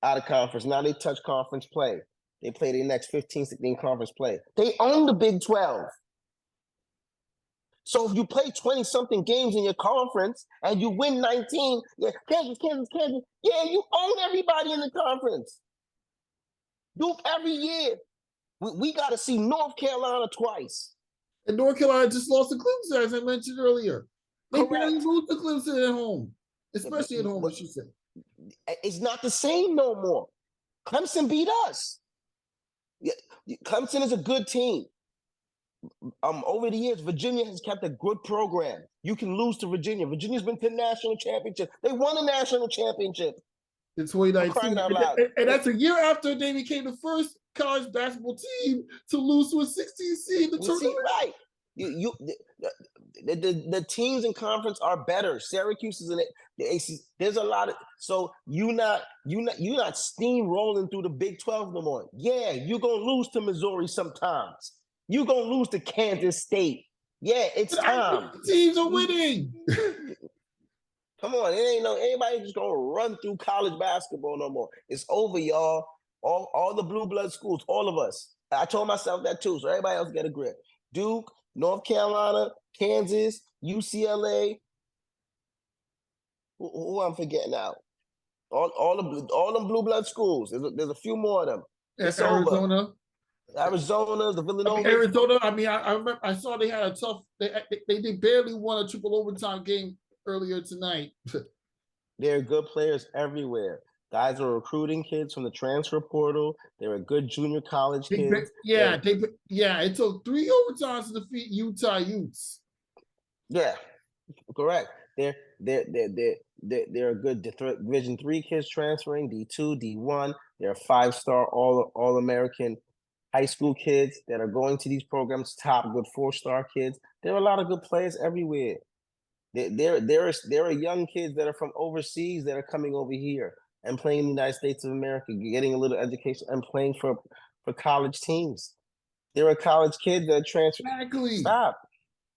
out-of-conference. Now they touch conference play. They play their next 15, 16 conference play. They own the Big 12. So if you play 20-something games in your conference and you win 19, yeah, Kansas, yeah, you own everybody in the conference. Duke every year. We got to see North Carolina twice. And North Carolina just lost to Clemson, as I mentioned earlier. They barely Correct. lose to Clemson at home, Yeah, especially at home, I should say. it's not the same no more. Clemson beat us. Yeah, Clemson is a good team. Over the years, Virginia has kept a good program. You can lose to Virginia. Virginia's been to national championship. They won a national championship. In For 2019. crying out loud. And that's a year after they became the first college basketball team to lose to a 16 seed in the tournament. Right. The teams in conference are better. Syracuse is in the ACC. There's a lot of you're not steamrolling through the Big 12 no more. Yeah, you're gonna lose to Missouri sometimes. You're gonna lose to Kansas State. Yeah, it's time. Teams are winning. Come on, it ain't anybody just gonna run through college basketball no more. It's over, y'all. All the blue blood schools, all of us. I told myself that too, so everybody else get a grip. Duke, North Carolina, Kansas, UCLA. Who I'm forgetting out? All the blue blood schools. There's a few more of them. It's Arizona. Over. Arizona, the Villanova. Arizona. I mean, I remember I saw they had a tough. They barely won a triple overtime game earlier tonight. There are good players everywhere. Guys are recruiting kids from the transfer portal. There are good junior college kids. It took 3 overtimes to defeat Utah Utes. Yeah, correct. There are good Division III kids transferring, D2, D1. There are 5-star all American high school kids that are going to these programs. Top good 4-star kids. There are a lot of good players everywhere. There are young kids that are from overseas that are coming over here and playing in the United States of America, getting a little education and playing for college teams. There are college kids that are transferring. Exactly. Stop.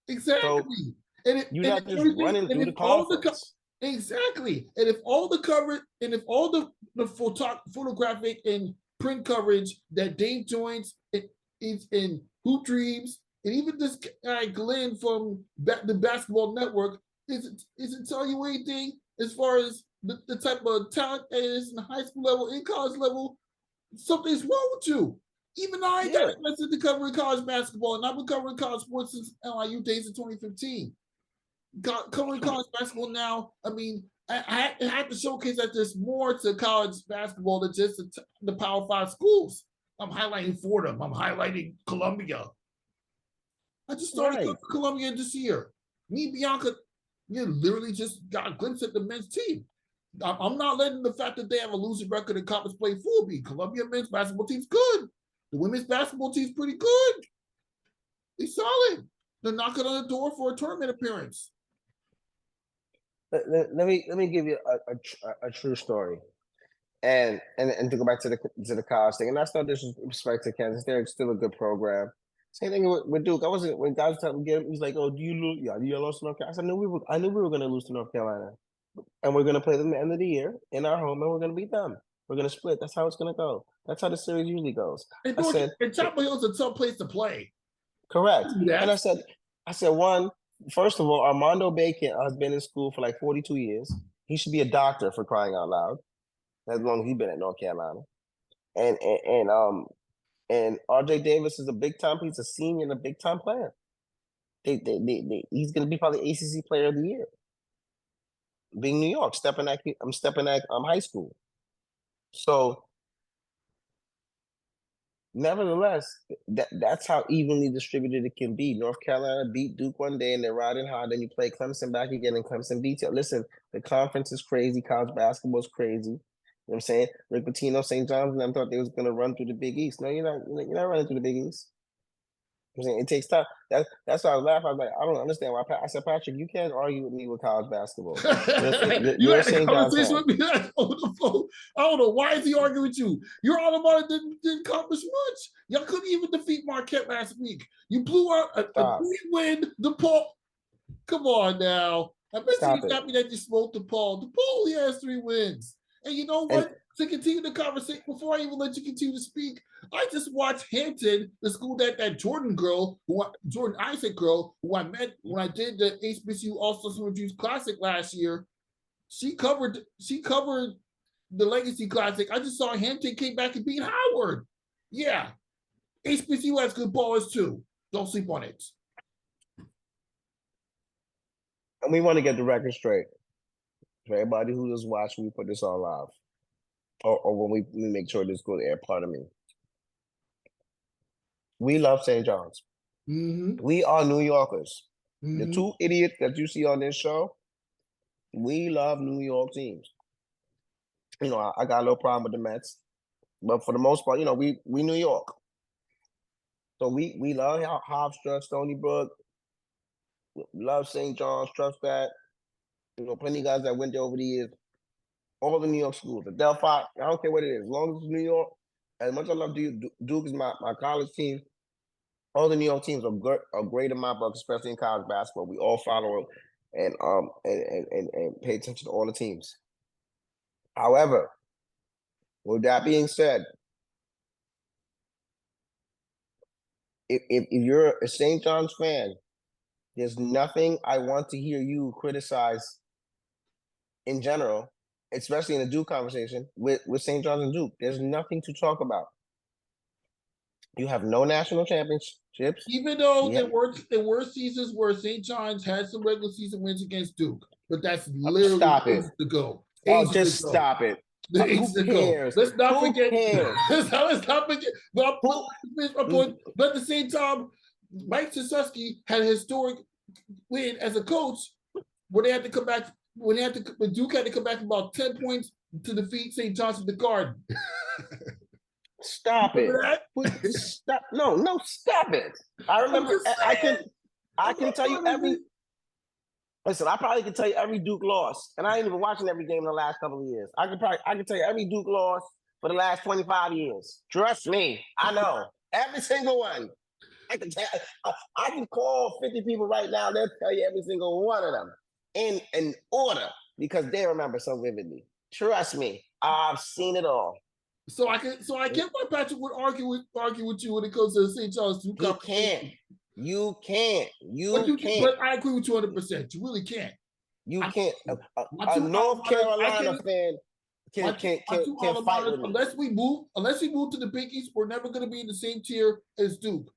Exactly. So you're not just running through the conference. Exactly. And if all the coverage and if all the photographic and print coverage that Dave joins in Hoop Dreams, and even this guy Glenn from the Basketball Network, is it tell you anything as far as the type of talent that is in the high school level, in college level? Something's wrong with you. Even though I got invested to covering college basketball, and I've been covering college sports since LIU days in 2015. Covering college basketball now, I mean, I have to showcase that there's more to college basketball than just the Power 5 schools. I'm highlighting Fordham. I'm highlighting Columbia. I just started Columbia this year. Me, Bianca, literally just got a glimpse at the men's team. I'm not letting the fact that they have a losing record in conference play fool me. Columbia men's basketball team's good. The women's basketball team's pretty good. They're solid. They're knocking on the door for a tournament appearance. Let me give you a true story, and to go back to the college thing, and that's no disrespect to Kansas. They're still a good program. Same thing with Duke. I wasn't when guys tell me he's like, "Oh, do you lose? Yeah, you lost to North Carolina." I said, I knew we were going to lose to North Carolina, and we're going to play them at the end of the year in our home, and we're going to beat them. We're going to split. That's how it's going to go. That's how the series usually goes. And Chapel Hill's a tough place to play. Correct. And I said, first of all, Armando Bacon has been in school for like 42 years. He should be a doctor, for crying out loud. As long as he's been at North Carolina. And RJ Davis is a big time. He's a senior and a big time player. He's going to be probably ACC Player of the Year. Being New York, stepping at high school. So, nevertheless, that's how evenly distributed it can be. North Carolina beat Duke one day and they're riding hard. Then you play Clemson back again and Clemson beats you. Listen, the conference is crazy. College basketball is crazy. You know what I'm saying? Rick Pitino, St. John's, and them thought they was going to run through the Big East. No, you're not running through the Big East. I'm saying it takes time. That's why I was laughing. I was like, I don't understand why. I said, Patrick, you can't argue with me with college basketball. You had a conversation with me on the phone. I don't know. Why is he arguing with you? Your alma mater didn't accomplish much. Y'all couldn't even defeat Marquette last week. You blew out a 3-win DePaul. Come on now. I bet you're happy that you smoked DePaul. DePaul only has 3 wins. And you know what? To continue the conversation, before I even let you continue to speak, I just watched Hampton, the school that Jordan Isaac girl, who I met when I did the HBCU All-Star Summer Dreams Classic last year. She covered the Legacy Classic. I just saw Hampton came back and beat Howard. Yeah. HBCU has good ballers too. Don't sleep on it. And we want to get the record straight. For everybody who just watched, we put this on live. Or when we make sure this goes air, pardon me. We love St. John's. We are New Yorkers. The two idiots that you see on this show, we love New York teams. You know, I got a little problem with the Mets. But for the most part, you know, we New York. So we love Hofstra, Stony Brook, love St. John's, trust that. You know, plenty of guys that went there over the years. All the New York schools, the Delphi, I don't care what it is. As long as it's New York, as much as I love Duke, Duke is my college team. All the New York teams are great in my book, especially in college basketball. We all follow them and pay attention to all the teams. However, with that being said, if you're a St. John's fan, there's nothing I want to hear you criticize in general, especially in the Duke conversation with St. John's and Duke. There's nothing to talk about. You have no national championships. Even though there were seasons where St. John's had some regular season wins against Duke, but that's literally ages ago. Stop it. Who cares? Let's not forget. Let's not forget. But at the same time, Mike Krzyzewski had a historic win as a coach where they had to come back. When Duke had to come back about 10 points to defeat St. John's at the Garden. Stop it! Stop! No! Stop it! I remember. I can tell you every. Listen, I probably can tell you every Duke loss, and I ain't even watching every game in the last couple of years. I can tell you every Duke loss for the last 25 years. Trust me, I know every single one. I can call 50 people right now. They'll tell you every single one of them in order because they remember so vividly. Trust me, I've seen it all. So I get why Patrick would argue with you when it comes to the St. John's Duke. You can't. But I agree with you 100%. You really can't. You can't. A North Carolina fan can't fight with me. Unless we move to the Big East, we're never going to be in the same tier as Duke.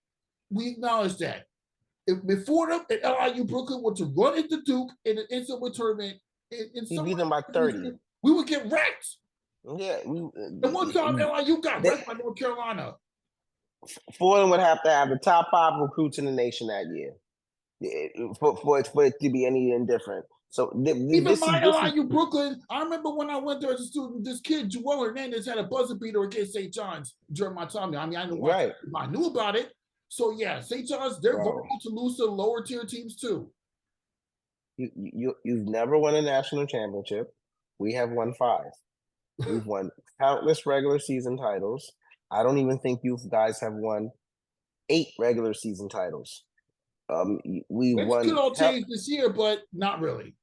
We acknowledge that. If Fordham and LIU Brooklyn were to run into Duke in an NCAA tournament, you beat them by 30. We would get wrecked. Yeah, the one time LIU got wrecked by North Carolina. Fordham would have to have the top 5 recruits in the nation that year for it to be any different. So even my LIU Brooklyn, I remember when I went there as a student, this kid Joel Hernandez had a buzzer beater against St. John's during my time. I mean, I knew about it. So yeah, St. John's, they're vulnerable to lose to lower tier teams too. You've never won a national championship. We have won 5. We've won countless regular season titles. I don't even think you guys have won 8 regular season titles. We won. Could all change this year, but not really.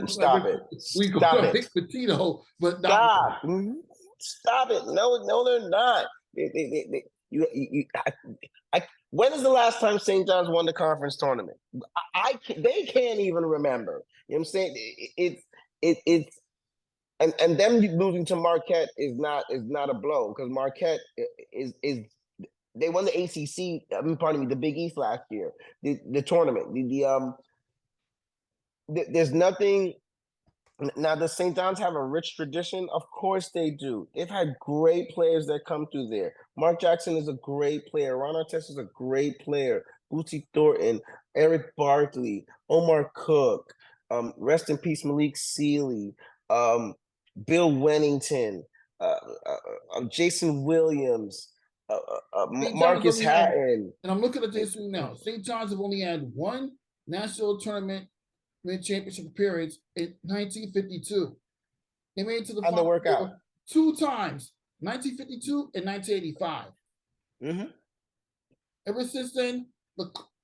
Stop it! We go to Rick Pitino, but not stop. Really. Stop it! No, they're not. When is the last time St. John's won the conference tournament? They can't even remember. You know what I'm saying? It's and them losing to Marquette is not a blow because Marquette is they won the ACC. The Big East last year. The tournament. There's nothing. Now, does St. John's have a rich tradition? Of course they do. They've had great players that come through there. Mark Jackson is a great player. Ron Artest is a great player. Bootsy Thornton, Eric Barkley, Omar Cook, rest in peace Malik Sealy, Bill Wennington, Jason Williams, Marcus Hatton. And I'm looking at this now. St. John's have only had one national tournament championship appearance in 1952. They made it to the final workout 2 times, 1952 and 1985. Mm-hmm. Ever since then,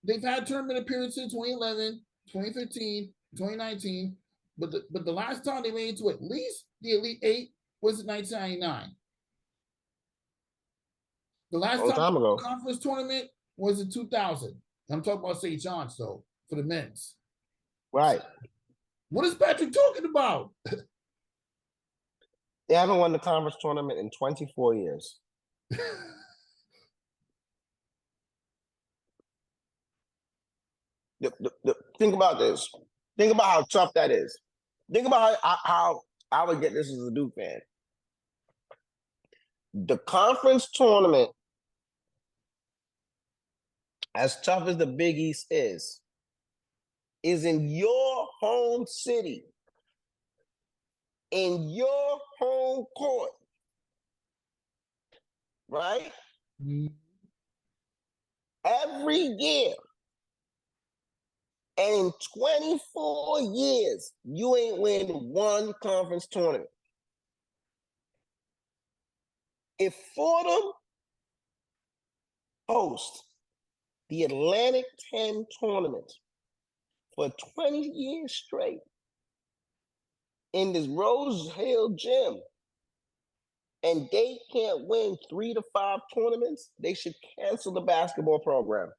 they've had tournament appearances in 2011, 2015, 2019, but the last time they made it to at least the Elite 8 was in 1999. The last time the conference tournament was in 2000. I'm talking about St. John's, though, for the men's. Right. What is Patrick talking about? They haven't won the conference tournament in 24 years. Think about this. Think about how tough that is. Think about how I would get this as a Duke fan. The conference tournament, as tough as the Big East is in your home city, in your home court, right? Every year. And in 24 years, you ain't win one conference tournament. If Fordham hosts the Atlantic 10 tournament for 20 years straight in this Rose Hill gym, and they can't win 3 to 5 tournaments, they should cancel the basketball program.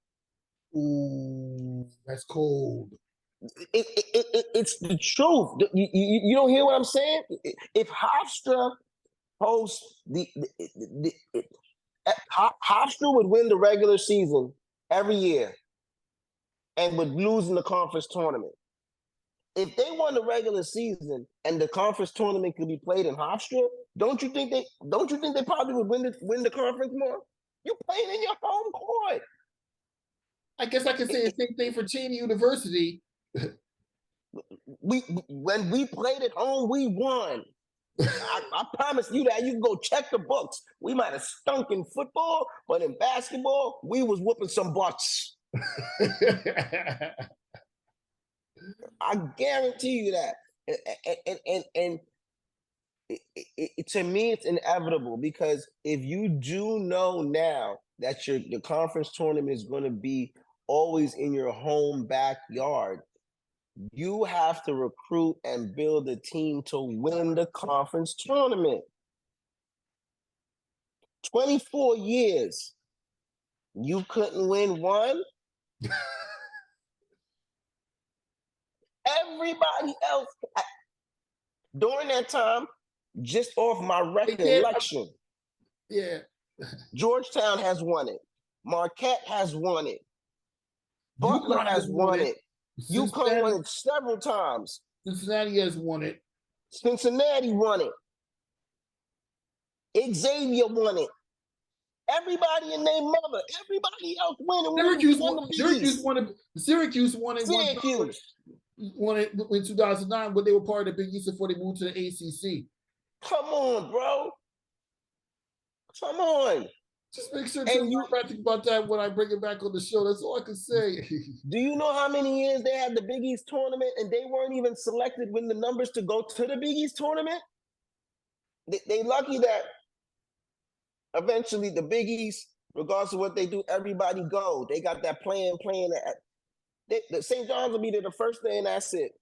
Ooh, that's cold. It's the truth. You don't hear what I'm saying? If Hofstra hosts Hofstra would win the regular season every year and would lose in the conference tournament. If they won the regular season and the conference tournament could be played in Hofstra, don't you think they probably would win the conference more? You're playing in your home court. I guess I can say the same thing for Cheney University. When we played at home, we won. I promise you that. You can go check the books. We might have stunk in football, but in basketball, we was whooping some butts. I guarantee you that. And to me, it's inevitable, because if you do know now that the conference tournament is going to be always in your home backyard, you have to recruit and build a team to win the conference tournament. 24 years, you couldn't win one? Everybody else, during that time, just off my recollection, yeah, Georgetown has won it. Marquette has won it. Butler has won it. UConn won it several times. Cincinnati has won it. Cincinnati won it. Xavier won it. Everybody and their mother. Everybody else won it. Syracuse won it. Syracuse won it in 2009 when they were part of the Big East before they moved to the ACC. Come on, bro. Come on. Just make sure to think about that when I bring it back on the show. That's all I can say. Do you know how many years they had the Big East tournament and they weren't even selected with the numbers to go to the Big East tournament? They lucky that eventually the Big East, regardless of what they do, everybody go. They got that playing. The St. John's will be there the first day and that's it.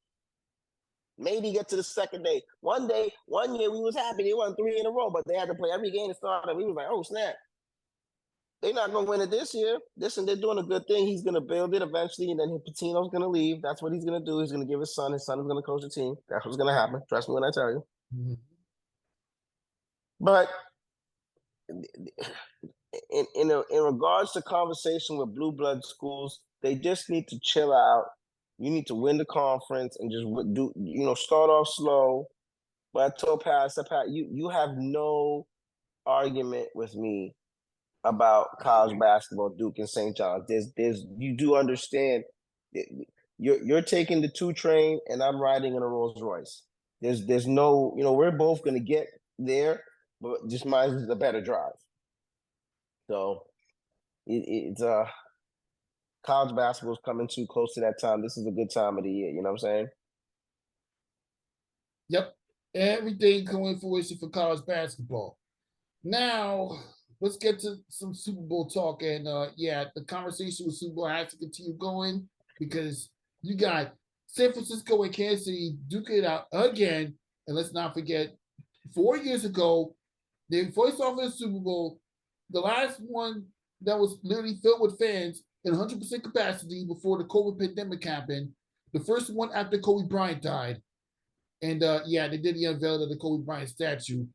Maybe get to the second day. One year we was happy. They won 3 in a row, but they had to play every game to start. And we was like, oh, snap. They're not going to win it this year. Listen, they're doing a good thing. He's going to build it eventually, and then Pitino's going to leave. That's what he's going to do. He's going to give his son. His son is going to coach the team. That's what's going to happen. Trust me when I tell you. Mm-hmm. But in regards to conversation with blue blood schools, they just need to chill out. You need to win the conference and just start off slow. But I told Pat, you have no argument with me about college basketball, Duke and St. John's. You do understand you're taking the 2 train and I'm riding in a Rolls Royce. There's no, we're both going to get there, but just mine is a better drive. So it's college basketball is coming too close to that time. This is a good time of the year. You know what I'm saying? Yep. Everything coming to fruition for college basketball. Now, let's get to some Super Bowl talk. And the conversation with Super Bowl has to continue going because you got San Francisco and Kansas City duke it out again. And let's not forget, 4 years ago, they voiced off in the Super Bowl, the last one that was literally filled with fans in 100% capacity before the COVID pandemic happened. The first one after Kobe Bryant died. And they did the unveiling of the Kobe Bryant statue.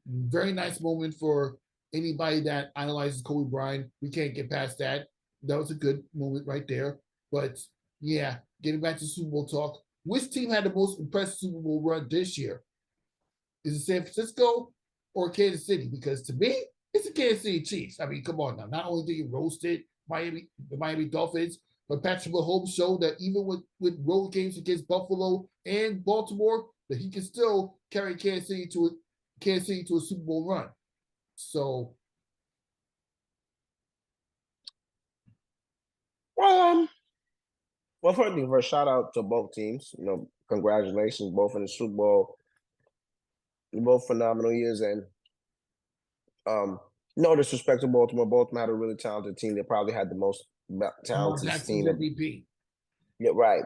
Very nice moment for anybody that analyzes Kobe Bryant. We can't get past that. That was a good moment right there. But getting back to Super Bowl talk, which team had the most impressive Super Bowl run this year? Is it San Francisco or Kansas City? Because to me, it's the Kansas City Chiefs. I mean, come on now. Not only did you roasted the Miami Dolphins, but Patrick Mahomes showed that even with road games against Buffalo and Baltimore, that he can still carry Kansas City to a Super Bowl run. So, well, first, shout out to both teams. Congratulations, both in the Super Bowl. Both phenomenal years, and no disrespect to Baltimore. Baltimore had a really talented team. They probably had the most talented team. MVP. Yeah, right.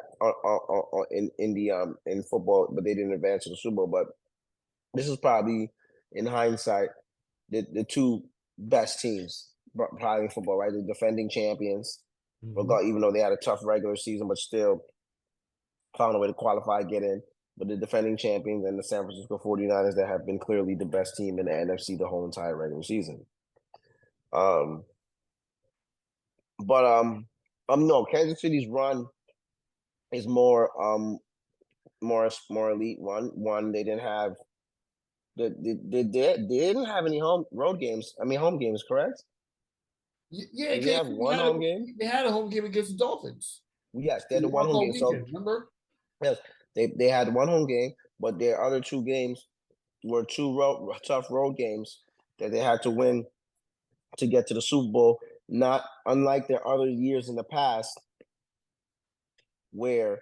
In football, but they didn't advance to the Super Bowl. But this is probably, in hindsight, the two best teams probably in football. Right, the defending champions. Mm-hmm. Even though they had a tough regular season, but still found a way to qualify, get in. But the defending champions and the San Francisco 49ers that have been clearly the best team in the NFC the whole entire regular season. No, Kansas City's run is more elite. One they didn't have they didn't have any home games, correct? Yeah, they have one home game. They had a home game against the Dolphins. Yes, they had the one home game. So remember? Yes, they had one home game, but their other two games were two tough road games that they had to win to get to the Super Bowl. Not unlike their other years in the past, where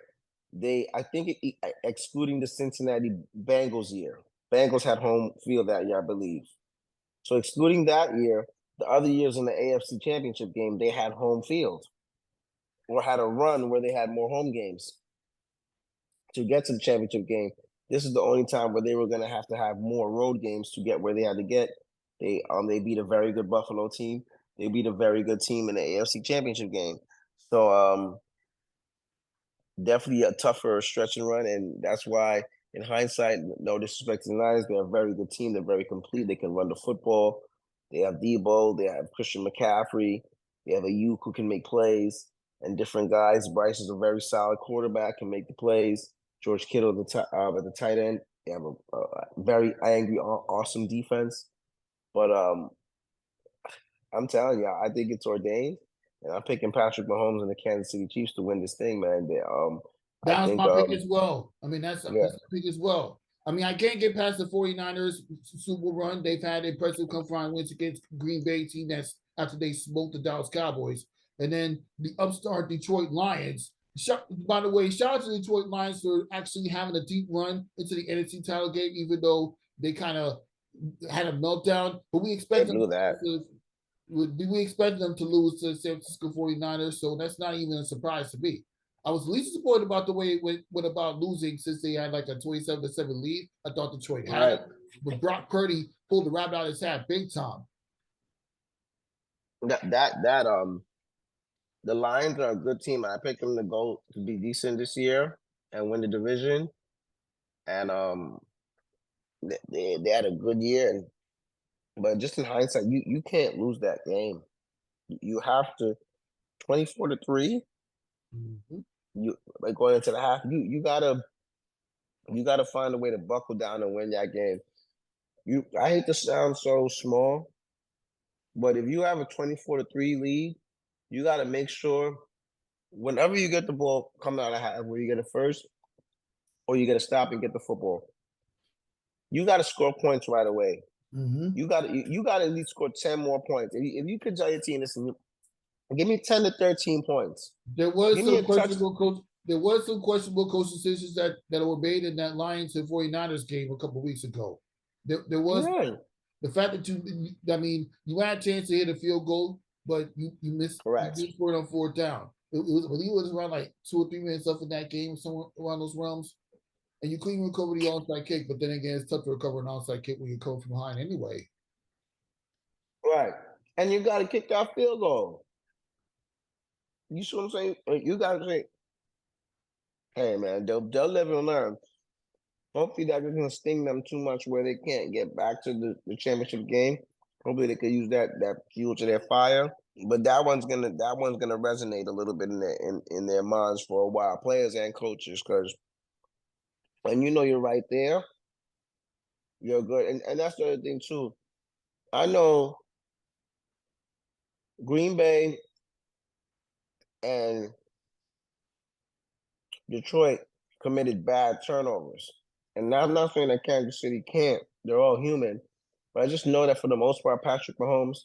I think excluding the Cincinnati Bengals year, Bengals had home field that year, I believe. So excluding that year, the other years in the AFC Championship game, they had home field or had a run where they had more home games to get to the championship game. This is the only time where they were going to have more road games to get where they had to get. They beat a very good Buffalo team. They beat a very good team in the AFC Championship game. So definitely a tougher stretch and run, and that's why, in hindsight, no disrespect to the Niners, they're a very good team. They're very complete. They can run the football. They have Debo. They have Christian McCaffrey. They have a Ayuk who can make plays, and different guys. Bryce is a very solid quarterback, can make the plays. George Kittle at the tight end. They have a very angry, awesome defense. But I'm telling you, I think it's ordained, and I'm picking Patrick Mahomes and the Kansas City Chiefs to win this thing, man. That was my pick as well. I mean, that's my pick as well. I mean, I can't get past the 49ers Super Bowl run. They've had impressive come-from wins against Green Bay team that's after they smoked the Dallas Cowboys. And then the upstart Detroit Lions. By the way, shout out to the Detroit Lions for actually having a deep run into the NFC title game, even though they kind of had a meltdown. But we expect them we expect them to lose to the San Francisco 49ers, so that's not even a surprise to me. I was least disappointed about the way it went about losing since they had like a 27-7 lead. I thought Detroit had it, but Brock Purdy pulled the rabbit out of his hat big time. The Lions are a good team. I picked them to go to be decent this year and win the division. And they had a good year. But just in hindsight, you can't lose that game. You have to 24-3. Mm-hmm. You like going into the half. You gotta find a way to buckle down and win that game. I hate to sound so small, but if you have a 24-3 lead, you got to make sure whenever you get the ball coming out of half, where you get it first, or you got to stop and get the football, you got to score points right away. Mm-hmm. You got to at least score 10 more points. If you could tell your team, listen, give me 10 to 13 points. There was some questionable coach decisions that were made in that Lions and 49ers game a couple of weeks ago. There was the fact that you had a chance to hit a field goal, but you missed. Correct. You scored on fourth down. It was around like 2 or 3 minutes left in that game, somewhere around those realms. And you couldn't recover the onside kick, but then again, it's tough to recover an onside kick when you come from behind anyway. Right. And you got to kick that field goal. You see what I'm saying? You got to say, hey, man, they'll live and learn. Hopefully that doesn't sting them too much where they can't get back to the championship game. Hopefully they could use that fuel to their fire. But that one's gonna resonate a little bit in their minds for a while, players and coaches, because and you know you're right there, you're good. And that's the other thing too. I know Green Bay and Detroit committed bad turnovers. And I'm not saying that Kansas City can't. They're all human. But I just know that for the most part, Patrick Mahomes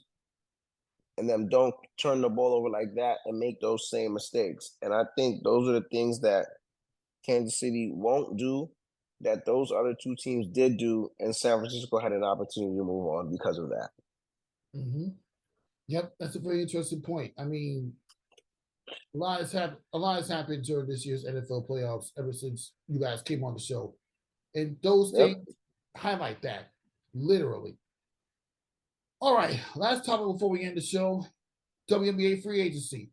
and them don't turn the ball over like that and make those same mistakes. And I think those are the things that Kansas City won't do, that those other two teams did do, and San Francisco had an opportunity to move on because of that. Mm-hmm. Yep, that's a very interesting point. I mean, a lot has happened during this year's NFL playoffs ever since you guys came on the show. And those Yep. things highlight that, literally. All right, last topic before we end the show, WNBA free agency.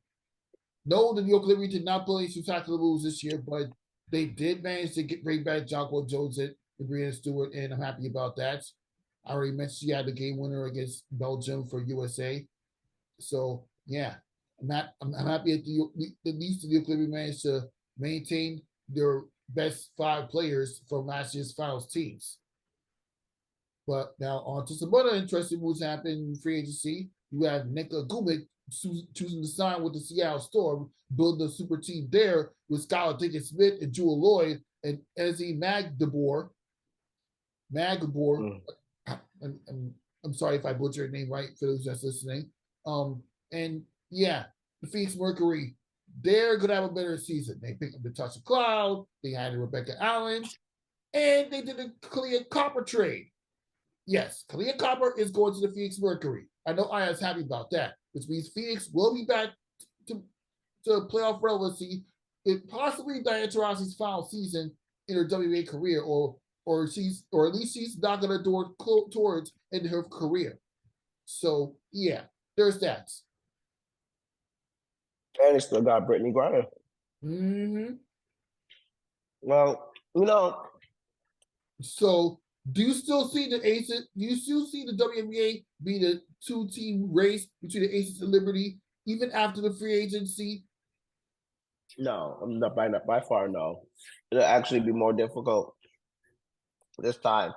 No, the New York Liberty did not play spectacular moves this year, but they did manage to bring back Jonquel Jones and Brianna Stewart, and I'm happy about that. I already mentioned she had the game winner against Belgium for USA. So yeah, I'm happy at at least the New York Liberty managed to maintain their best 5 players from last year's finals teams. But now on to some other interesting moves happening in free agency. You have Nika Gumic choosing to sign with the Seattle Storm, building a super team there with Skylar Dickens-Smith and Jewel Lloyd and Ezzy Magdabor. Mm. I'm sorry if I butchered your name right for those that's listening. And yeah, the Phoenix Mercury, they're gonna have a better season. They picked up Natasha Cloud, they had Rebecca Allen, and they did a Kalia Copper trade. Yes, Kalia Copper is going to the Phoenix Mercury. I know Aya's happy about that, which means Phoenix will be back to playoff relevancy. It possibly Diana Taurasi's final season in her WNBA career, or at least she's knocking the door towards in her career. So yeah, there's that. And they still got Brittany Griner. Mm-hmm. Well, you know. So do you still see the Aces? Do you still see the WNBA being a 2-team race between the Aces and Liberty, even after the free agency? No, I'm not by far. No, it'll actually be more difficult this time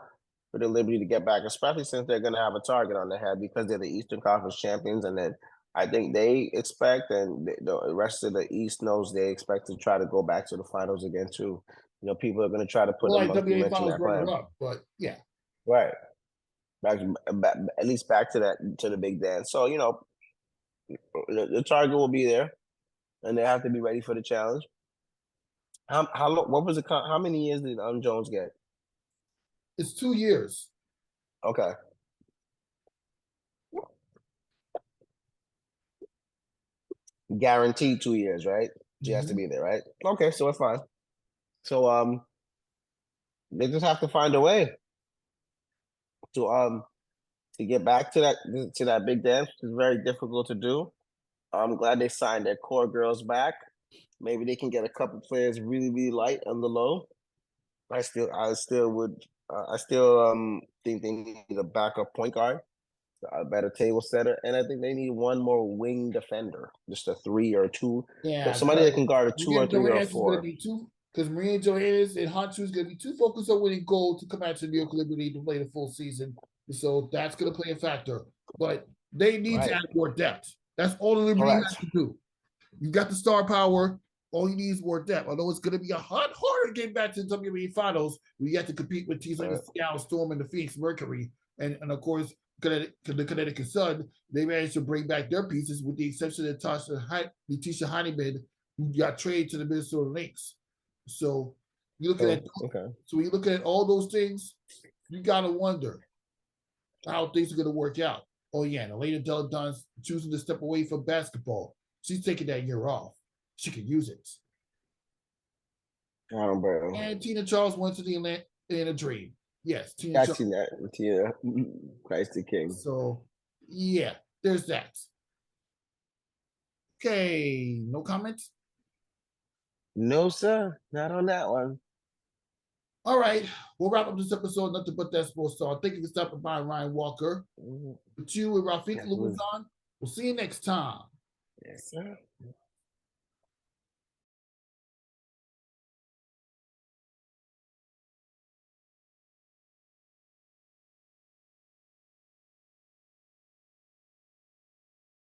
for the Liberty to get back, especially since they're going to have a target on their head because they're the Eastern Conference champions, and then I think they expect, and the rest of the East knows they expect to try to go back to the finals again too. You know, people are going to try to put Well, a like monkey WNBA wrench in finals that plan. runner up, but yeah, Right. Back, at least back to the big dance. So, you know, the target will be there, and they have to be ready for the challenge. How what was how many years did Jones get? it's 2 years. Okay. Guaranteed 2 years, right? She has to be there, right? Okay, so it's fine. So they just have to find a way to get back to that big dance. It's very difficult to do. I'm glad they signed their core girls back. Maybe they can get a couple players really, really light on the low. I still think they need a backup point guard, a better table setter, and I think they need one more wing defender, just a 3 or 2. Yeah, Somebody that can guard a 2 or 3 or a Johannes is going to 4. be too, because Maria Johannes and Hanchu is going to be too focused on winning gold to come out to New York Liberty to play the full season. So that's going to play a factor. But they need to add more depth. That's all the Liberty has to do. You got the star power. All you need is more depth. Although it's going to be a lot harder to get back to the WNBA finals, we have to compete with teams like the Seattle Storm and the Phoenix Mercury, and of course the Connecticut Sun. They managed to bring back their pieces, with the exception of Letitia Heineman, who got traded to the Minnesota Lynx. So you look at so when you look at all those things, you gotta wonder how things are going to work out. Oh yeah, and Elena Delle Donne's choosing to step away from basketball. She's taking that year off. She can use it. And Tina Charles went to the Atlanta Dream. Yes, Tina Charles. Tina, Christ the King. So, yeah, there's that. Okay, no comments? No, sir, not on that one. All right, we'll wrap up this episode. Nothing but that sports star. Thank you for stopping by, Ryan Walker. With you and Rafik Lumuzan. We'll see you next time. Yes, sir.